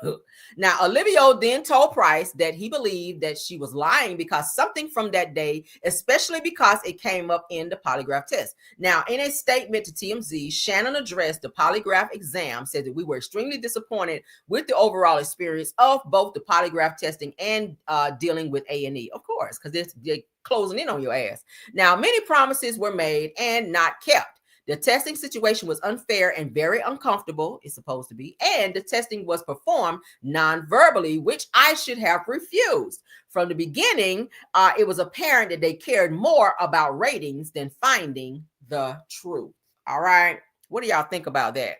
Now, Olivio then told Price that he believed that she was lying because something from that day, especially because it came up in the polygraph test. Now, in a statement to TMZ, Shannon addressed the polygraph exam, said that we were extremely disappointed with the overall experience of both the polygraph testing and dealing with A&E, of course, because they're closing in on your ass. Now, many promises were made and not kept. The testing situation was unfair and very uncomfortable, it's supposed to be, and the testing was performed non-verbally, which I should have refused. From the beginning, it was apparent that they cared more about ratings than finding the truth. All right. What do y'all think about that?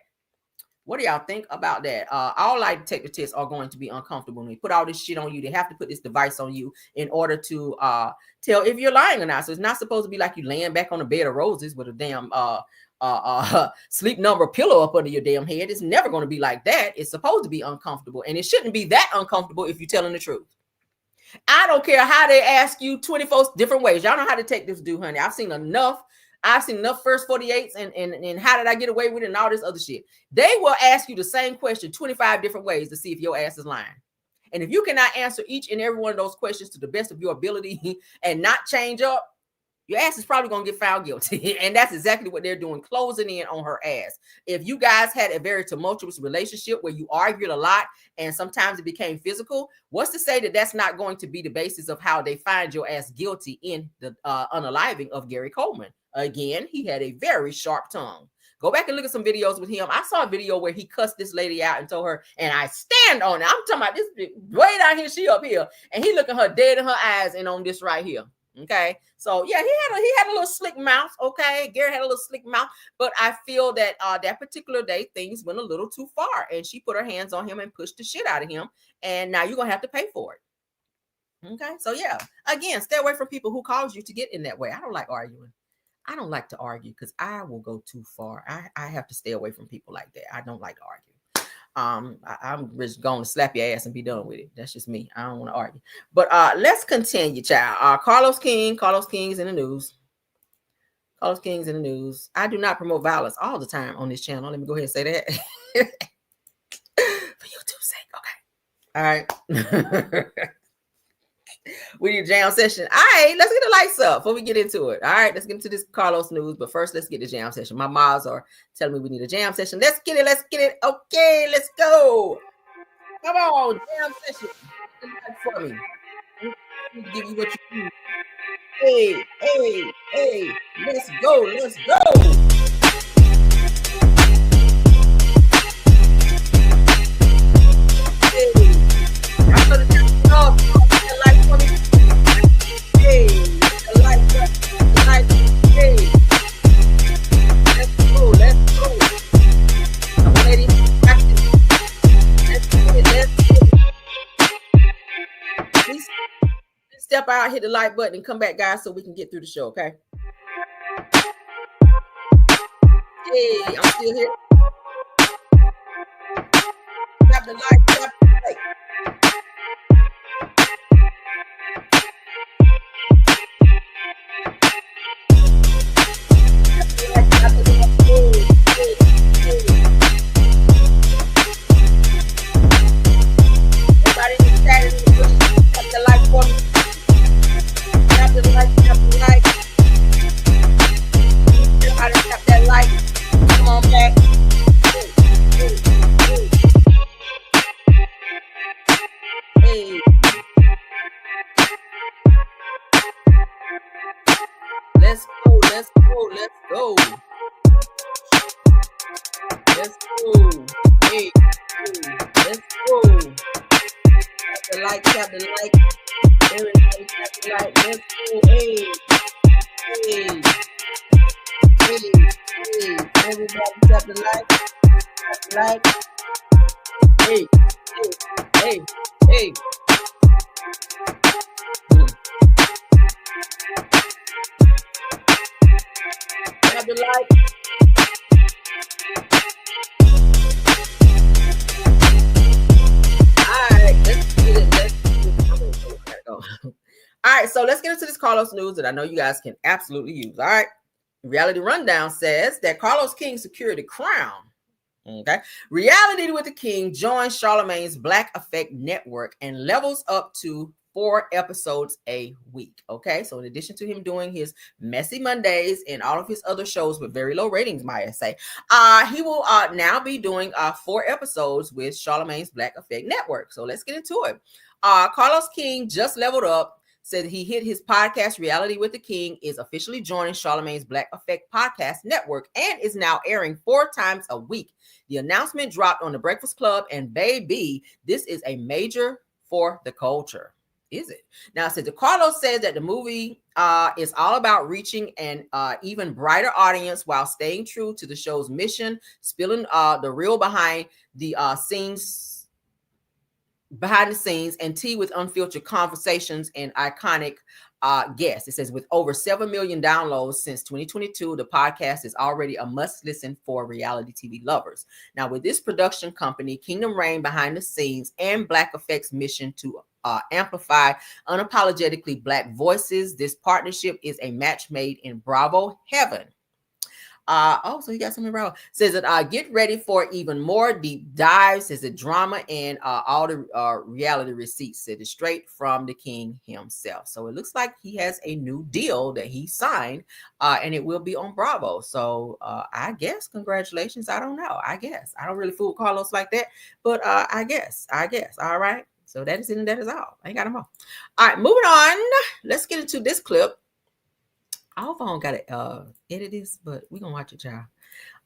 All lie detector tests are going to be uncomfortable. When they put all this shit on you, they have to put this device on you in order to tell if you're lying or not. So it's not supposed to be like you laying back on a bed of roses with a damn sleep number pillow up under your damn head. It's never going to be like that. It's supposed to be uncomfortable, and it shouldn't be that uncomfortable if you're telling the truth. I don't care how they ask you 24 different ways. Y'all know how to take this dude, honey. I've seen enough first 48s and how did I get away with it and all this other shit. They will ask you the same question 25 different ways to see if your ass is lying. And if you cannot answer each and every one of those questions to the best of your ability and not change up, your ass is probably going to get found guilty. And that's exactly what they're doing, closing in on her ass. If you guys had a very tumultuous relationship where you argued a lot and sometimes it became physical, what's to say that that's not going to be the basis of how they find your ass guilty in the unaliving of Gary Coleman? Again, he had a very sharp tongue. Go back and look at some videos with him. I saw a video where he cussed this lady out and told her, and I stand on it. I'm talking about this way down here, she up here. And he looking her dead in her eyes and on this right here. Okay. So yeah, he had a little slick mouth. Okay. Gary had a little slick mouth, but I feel that that particular day things went a little too far and she put her hands on him and pushed the shit out of him. And now you're going to have to pay for it. Okay. So yeah, again, stay away from people who cause you to get in that way. I don't like arguing. I don't like to argue because I will go too far. I have to stay away from people like that. I don't like to argue. I'm just going to slap your ass and be done with it. That's just me. I don't want to argue. But let's continue, child. Carlos King is in the news. Carlos King's in the news. I do not promote violence all the time on this channel. Let me go ahead and say that. For YouTube's sake. Okay. All right. We need a jam session. All right, let's get the lights up before we get into it. All right, let's get into this Carlos news. But first, let's get the jam session. My moms are telling me we need a jam session. Let's get it. Okay, let's go. Come on, damn session. For me. Let me give you what you need. Hey, let's go. Hey, I'm gonna turn it off. The light for me. Hey, the light, hey. Let's go. I'm ready. Let's do it. Please step out, hit the like button, and come back, guys, so we can get through the show, okay? Hey, I'm still here. Tap the like. Everybody in the chat, tap the like for me. Tap the like. Everybody tap that like. Come on back. Hey. Let's go. Hey, let's go. Tap the like. Everybody tap the like. Let's go. Hey. Everybody tap the like. Hey. Tap the like. All right, so let's get into this Carlos news that I know you guys can absolutely use. All right. Reality Rundown says that Carlos King secured the crown. Okay. Reality with the King joins Charlamagne's Black Effect Network and levels up to 4 episodes a week. Okay. So in addition to him doing his Messy Mondays and all of his other shows with very low ratings, might I say, he will now be doing 4 episodes with Charlamagne's Black Effect Network. So let's get into it. Carlos King just leveled up. Said he hit his podcast, Reality with the King, is officially joining Charlamagne's Black Effect Podcast Network and is now airing 4 times a week. The announcement dropped on The Breakfast Club, and baby, this is a major for the culture. Is it? Now, since Carlos says that the movie is all about reaching an even brighter audience while staying true to the show's mission, spilling the real behind the scenes, and tea with unfiltered conversations and iconic guests. It says with over 7 million downloads since 2022, the podcast is already a must listen for reality TV lovers. Now, with this production company, Kingdom Reign behind the scenes, and Black Effect's mission to amplify unapologetically Black voices, this partnership is a match made in Bravo heaven. So you got something wrong. Says that get ready for even more deep dives. Says the drama and all the reality receipts. Said it straight from the King himself. So it looks like he has a new deal that he signed, and it will be on Bravo. So I guess congratulations. I don't know. I guess I don't really fool Carlos like that, but I guess. All right. So that is it, and that is all. I ain't got them all. All right, moving on. Let's get into this clip. I hope I don't got to edit this, but we're going to watch it, y'all.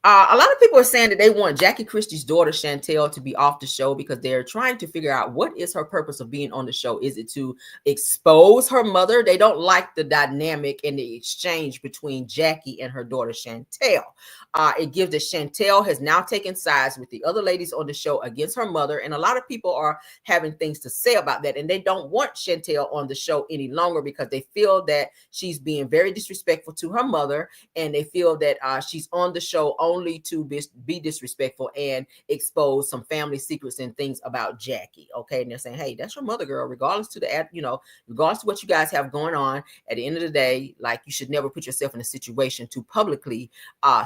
A lot of people are saying that they want Jackie Christie's daughter, Chantel, to be off the show because they're trying to figure out what is her purpose of being on the show. Is it to expose her mother? They don't like the dynamic and the exchange between Jackie and her daughter, Chantel. It gives that Chantel has now taken sides with the other ladies on the show against her mother. And a lot of people are having things to say about that. And they don't want Chantel on the show any longer because they feel that she's being very disrespectful to her mother. And they feel that she's on the show only to be disrespectful and expose some family secrets and things about Jackie. Okay. And they're saying, hey, that's your mother, girl, regardless to regardless to what you guys have going on. At the end of the day, like, you should never put yourself in a situation to publicly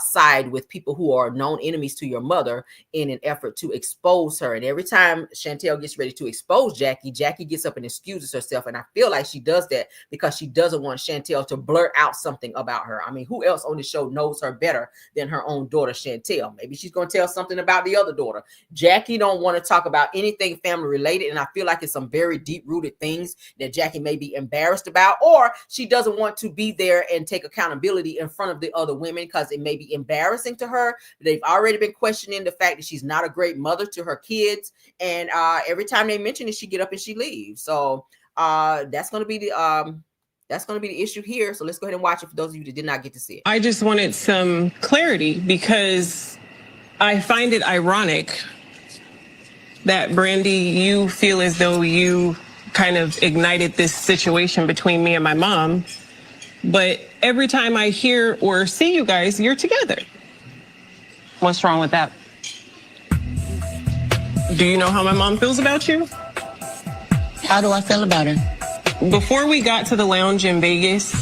side with people who are known enemies to your mother in an effort to expose her. And every time Chantel gets ready to expose Jackie, Jackie gets up and excuses herself. And I feel like she does that because she doesn't want Chantel to blurt out something about her. I mean, who else on the show knows her better than her own daughter Chantel. Maybe she's going to tell something about the other daughter. Jackie don't want to talk about anything family related, and I feel like it's some very deep-rooted things that Jackie may be embarrassed about, or she doesn't want to be there and take accountability in front of the other women because it may be embarrassing to her. They've already been questioning the fact that she's not a great mother to her kids, and every time they mention it, she get up and she leaves. So that's going to be the issue here. So let's go ahead and watch it for those of you that did not get to see it. I just wanted some clarity because I find it ironic that, Brandy, you feel as though you kind of ignited this situation between me and my mom, but every time I hear or see you guys, you're together. What's wrong with that? Do you know how my mom feels about you? How do I feel about her? Before we got to the lounge in Vegas,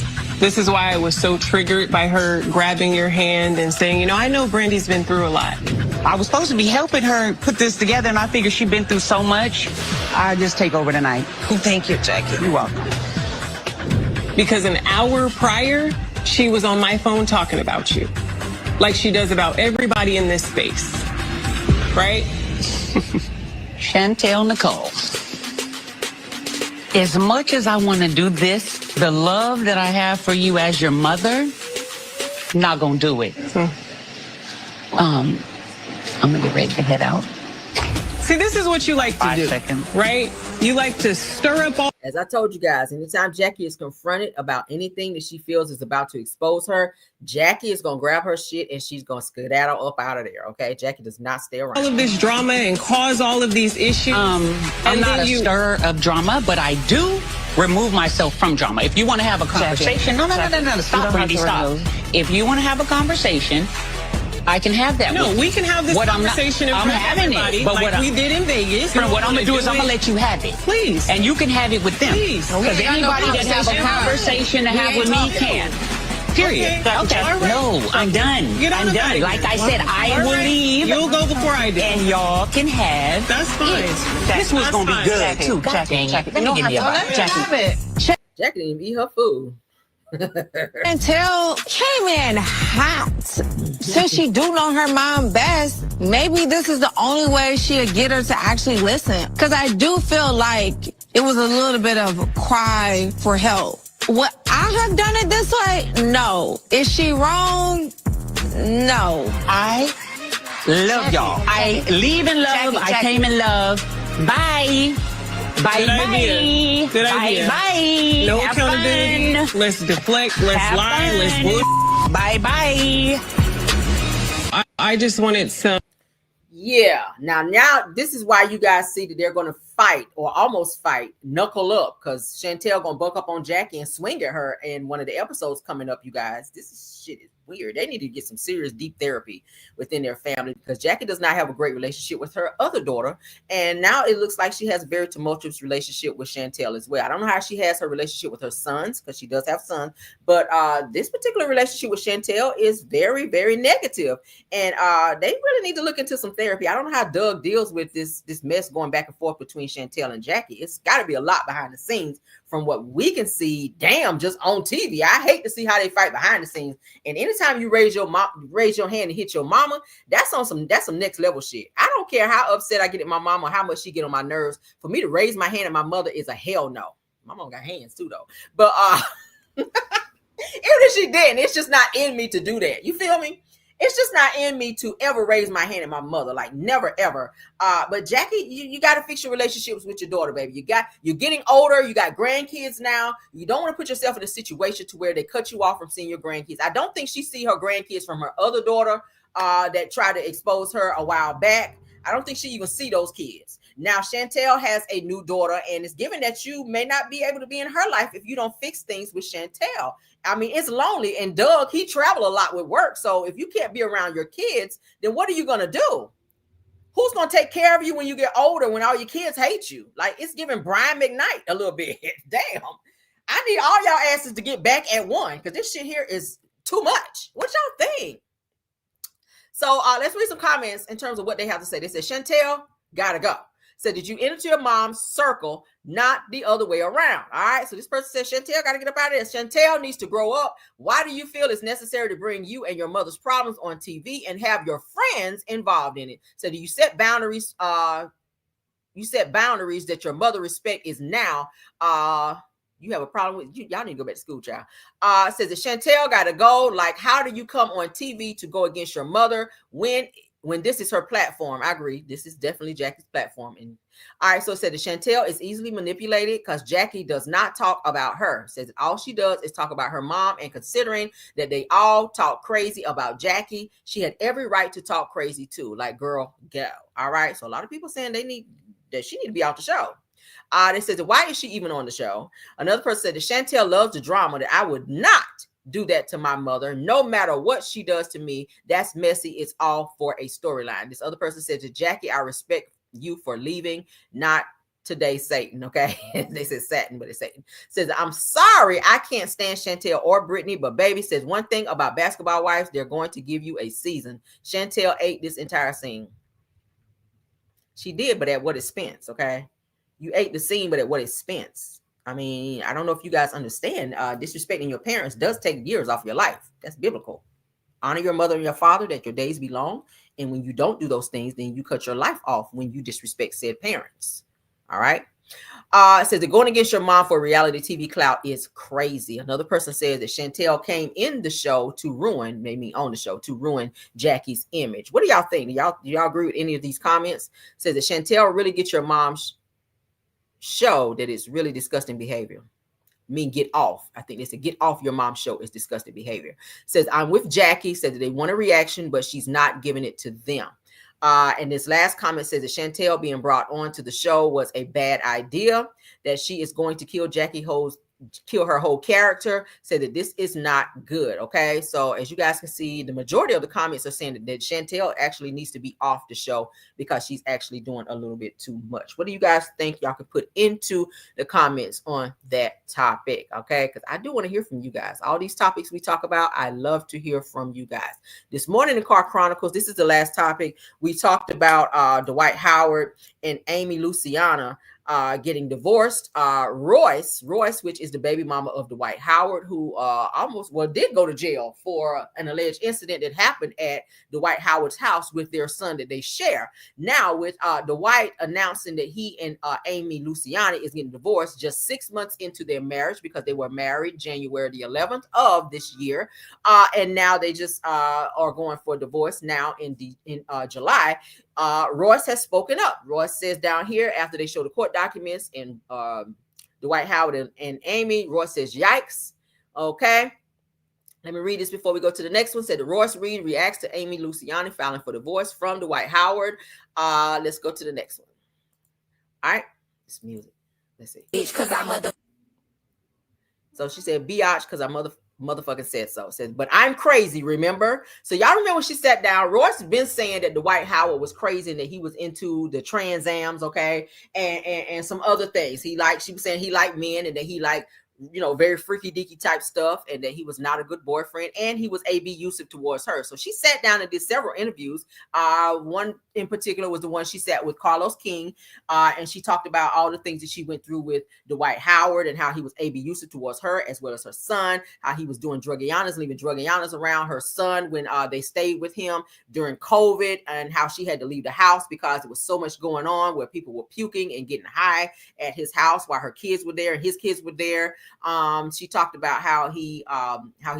this is why I was so triggered by her grabbing your hand and saying, you know, I know Brandy's been through a lot. I was supposed to be helping her put this together, and I figured she'd been through so much. I just take over tonight. Thank you, Jackie. You're welcome. Because an hour prior, she was on my phone talking about you, like she does about everybody in this space, right? Chantel Nicole. As much as I want to do this, the love that I have for you as your mother, not gonna do it. I'm gonna get ready to head out. See, this is what you like to 5 do, seconds. right? You like to stir up all. As I told you guys, anytime Jackie is confronted about anything that she feels is about to expose her, Jackie is going to grab her shit and she's going to skedaddle up out of there, okay? Jackie does not stay around. All of this drama and cause all of these issues. I'm not a stirrer of drama, but I do remove myself from drama. If you want to have a conversation, no, stop, Brandy, stop. If you want to have a conversation, I can have that. No, we can have this conversation in front of everybody, but like we did in Vegas. What I'm going to do is I'm going to let you have it. Please. And you can have it with them. Please. Because anybody that has a conversation to have with me can. Period. Okay. All right. No, I'm done. I'm done. Like I said, I will leave. You'll go before I do. And y'all can have That's fine. This was going to be good, too. God dang it. Let me give me a bite. Jackie didn't even eat her food. Chantel came in hot. Since she do know her mom best, maybe this is the only way she'll get her to actually listen. Because I do feel like it was a little bit of a cry for help. Would I have done it this way? No. Is she wrong? No. I love y'all. I leave in love. I came in love. Bye. Bye. Good idea. Good idea. Bye. No Have accountability. fun. Let's deflect. Let's Have lie. fun. Let's bullshit. Bye bye. I just wanted some. Yeah. Now this is why you guys see that they're going to fight or almost fight, knuckle up, because Chantel going to buck up on Jackie and swing at her in one of the episodes coming up, you guys. Shit is weird. They need to get some serious deep therapy within their family because Jackie does not have a great relationship with her other daughter. And now it looks like she has a very tumultuous relationship with Chantel as well. I don't know how she has her relationship with her sons because she does have sons, but this particular relationship with Chantel is very, very negative. And they really need to look into some therapy. I don't know how Doug deals with this mess going back and forth between Chantel and Jackie. It's got to be a lot behind the scenes from what we can see. Damn, just on TV. I hate to see how they fight behind the scenes. And anytime you raise your hand and hit your mama, that's some next level shit. I don't care how upset I get at my mama or how much she get on my nerves. For me to raise my hand at my mother is a hell no. My mom got hands too though. But even if she didn't, it's just not in me to do that. You feel me? It's just not in me to ever raise my hand at my mother, like never, ever. But Jackie, you got to fix your relationships with your daughter, baby. You're getting older. You got grandkids now. You don't want to put yourself in a situation to where they cut you off from seeing your grandkids. I don't think she see her grandkids from her other daughter that tried to expose her a while back. I don't think she even see those kids. Now, Chantel has a new daughter, and it's given that you may not be able to be in her life if you don't fix things with Chantel. I mean, it's lonely. And Doug, he traveled a lot with work. So if you can't be around your kids, then what are you going to do? Who's going to take care of you when you get older, when all your kids hate you? Like, it's giving Brian McKnight a little bit. Damn. I need all y'all asses to get back at one because this shit here is too much. What y'all think? So let's read some comments in terms of what they have to say. They said, Chantel, gotta go. Said, did you enter your mom's circle, not the other way around? All right. So this person says, Chantel got to get up out of this. Chantel needs to grow up. Why do you feel it's necessary to bring you and your mother's problems on TV and have your friends involved in it? So do you set boundaries? You set boundaries that your mother respect is now. You have a problem with y'all need to go back to school, child. Says that Chantel got to go. Like, how do you come on TV to go against your mother when this is her platform? I agree. This is definitely Jackie's platform. And all right, so it said that Chantel is easily manipulated because Jackie does not talk about her. Says all she does is talk about her mom, and considering that they all talk crazy about Jackie, she had every right to talk crazy too. Like, girl, go. All right. So a lot of people saying she need to be off the show. They said, why is she even on the show? Another person said that Chantel loves the drama, that I would not do that to my mother, no matter what she does to me. That's messy. It's all for a storyline. This other person said to Jackie, I respect you for leaving, not today, Satan. Okay. They said Satan, but it's Satan. Says, I'm sorry, I can't stand Chantel or Brittany, but baby, says one thing about Basketball Wives, they're going to give you a season. Chantel ate this entire scene. She did, but at what expense? Okay. You ate the scene, but at what expense? I mean, I don't know if you guys understand. Disrespecting your parents does take years off your life. That's biblical. Honor your mother and your father, that your days be long. And when you don't do those things, then you cut your life off when you disrespect said parents. All right. It says that going against your mom for reality TV clout is crazy. Another person says that Chantel came in the show to ruin, maybe on the show, to ruin Jackie's image. What do y'all think? Do y'all agree with any of these comments? It says that Chantel really gets your mom's show that it's really disgusting behavior. Get off. I think they said get off your mom's show is disgusting behavior. Says I'm with Jackie. Said that they want a reaction, but she's not giving it to them. And this last comment says that Chantel being brought on to the show was a bad idea, that she is going to kill kill her whole character. Said that this is not good. Okay, so as you guys can see, the majority of the comments are saying that Chantel actually needs to be off the show because she's actually doing a little bit too much. What do you guys think? Y'all can put into the comments on that topic. Okay, because I do want to hear from you guys. All these topics we talk about, I love to hear from you guys. This morning in Car Chronicles, this is the last topic. We talked about Dwight Howard and Amy Luciana getting divorced. Royce, which is the baby mama of Dwight Howard, who did go to jail for an alleged incident that happened at Dwight Howard's house with their son that they share. Now with Dwight announcing that he and Amy Luciana is getting divorced just 6 months into their marriage, because they were married January the 11th of this year. And now they just are going for divorce now in July. Royce has spoken up. Royce says down here, after they show the court documents and Dwight Howard and Amy, Royce says, yikes. Okay. Let me read this before we go to the next one. Said Royce Reed reacts to Amy Luciana filing for divorce from Dwight Howard. Let's go to the next one. All right. It's music. Let's see. So she said, biatch, because I motherfucking said so. Says, but I'm crazy, remember? So y'all remember when she sat down, Royce been saying that Dwight Howard was crazy and that he was into the Trans Ams, okay, and some other things. She was saying he liked men and that he liked, very freaky deaky type stuff, and that he was not a good boyfriend, and he was abusive towards her. So she sat down and did several interviews. One in particular was the one she sat with Carlos King, and she talked about all the things that she went through with Dwight Howard and how he was abusive towards her as well as her son, how he was doing leaving drug around her son when they stayed with him during COVID, and how she had to leave the house because there was so much going on where people were puking and getting high at his house while her kids were there and his kids were there. She talked about how he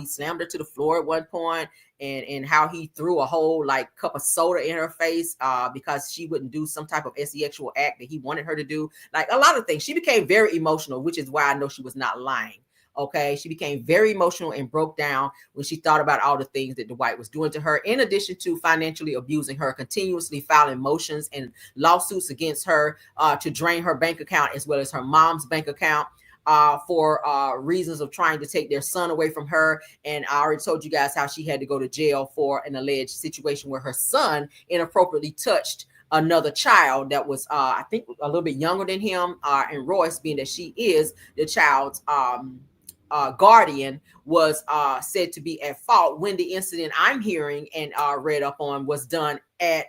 slammed her to the floor at one point, and how he threw a whole cup of soda in her face because she wouldn't do some type of sexual act that he wanted her to do. Like a lot of things. She became very emotional, which is why I know she was not lying. Okay, she became very emotional and broke down when she thought about all the things that Dwight was doing to her, in addition to financially abusing her, continuously filing motions and lawsuits against her to drain her bank account as well as her mom's bank account. For reasons of trying to take their son away from her. And I already told you guys how she had to go to jail for an alleged situation where her son inappropriately touched another child that was, I think, a little bit younger than him. And Royce, being that she is the child's guardian, was said to be at fault when the incident I'm hearing and read up on was done at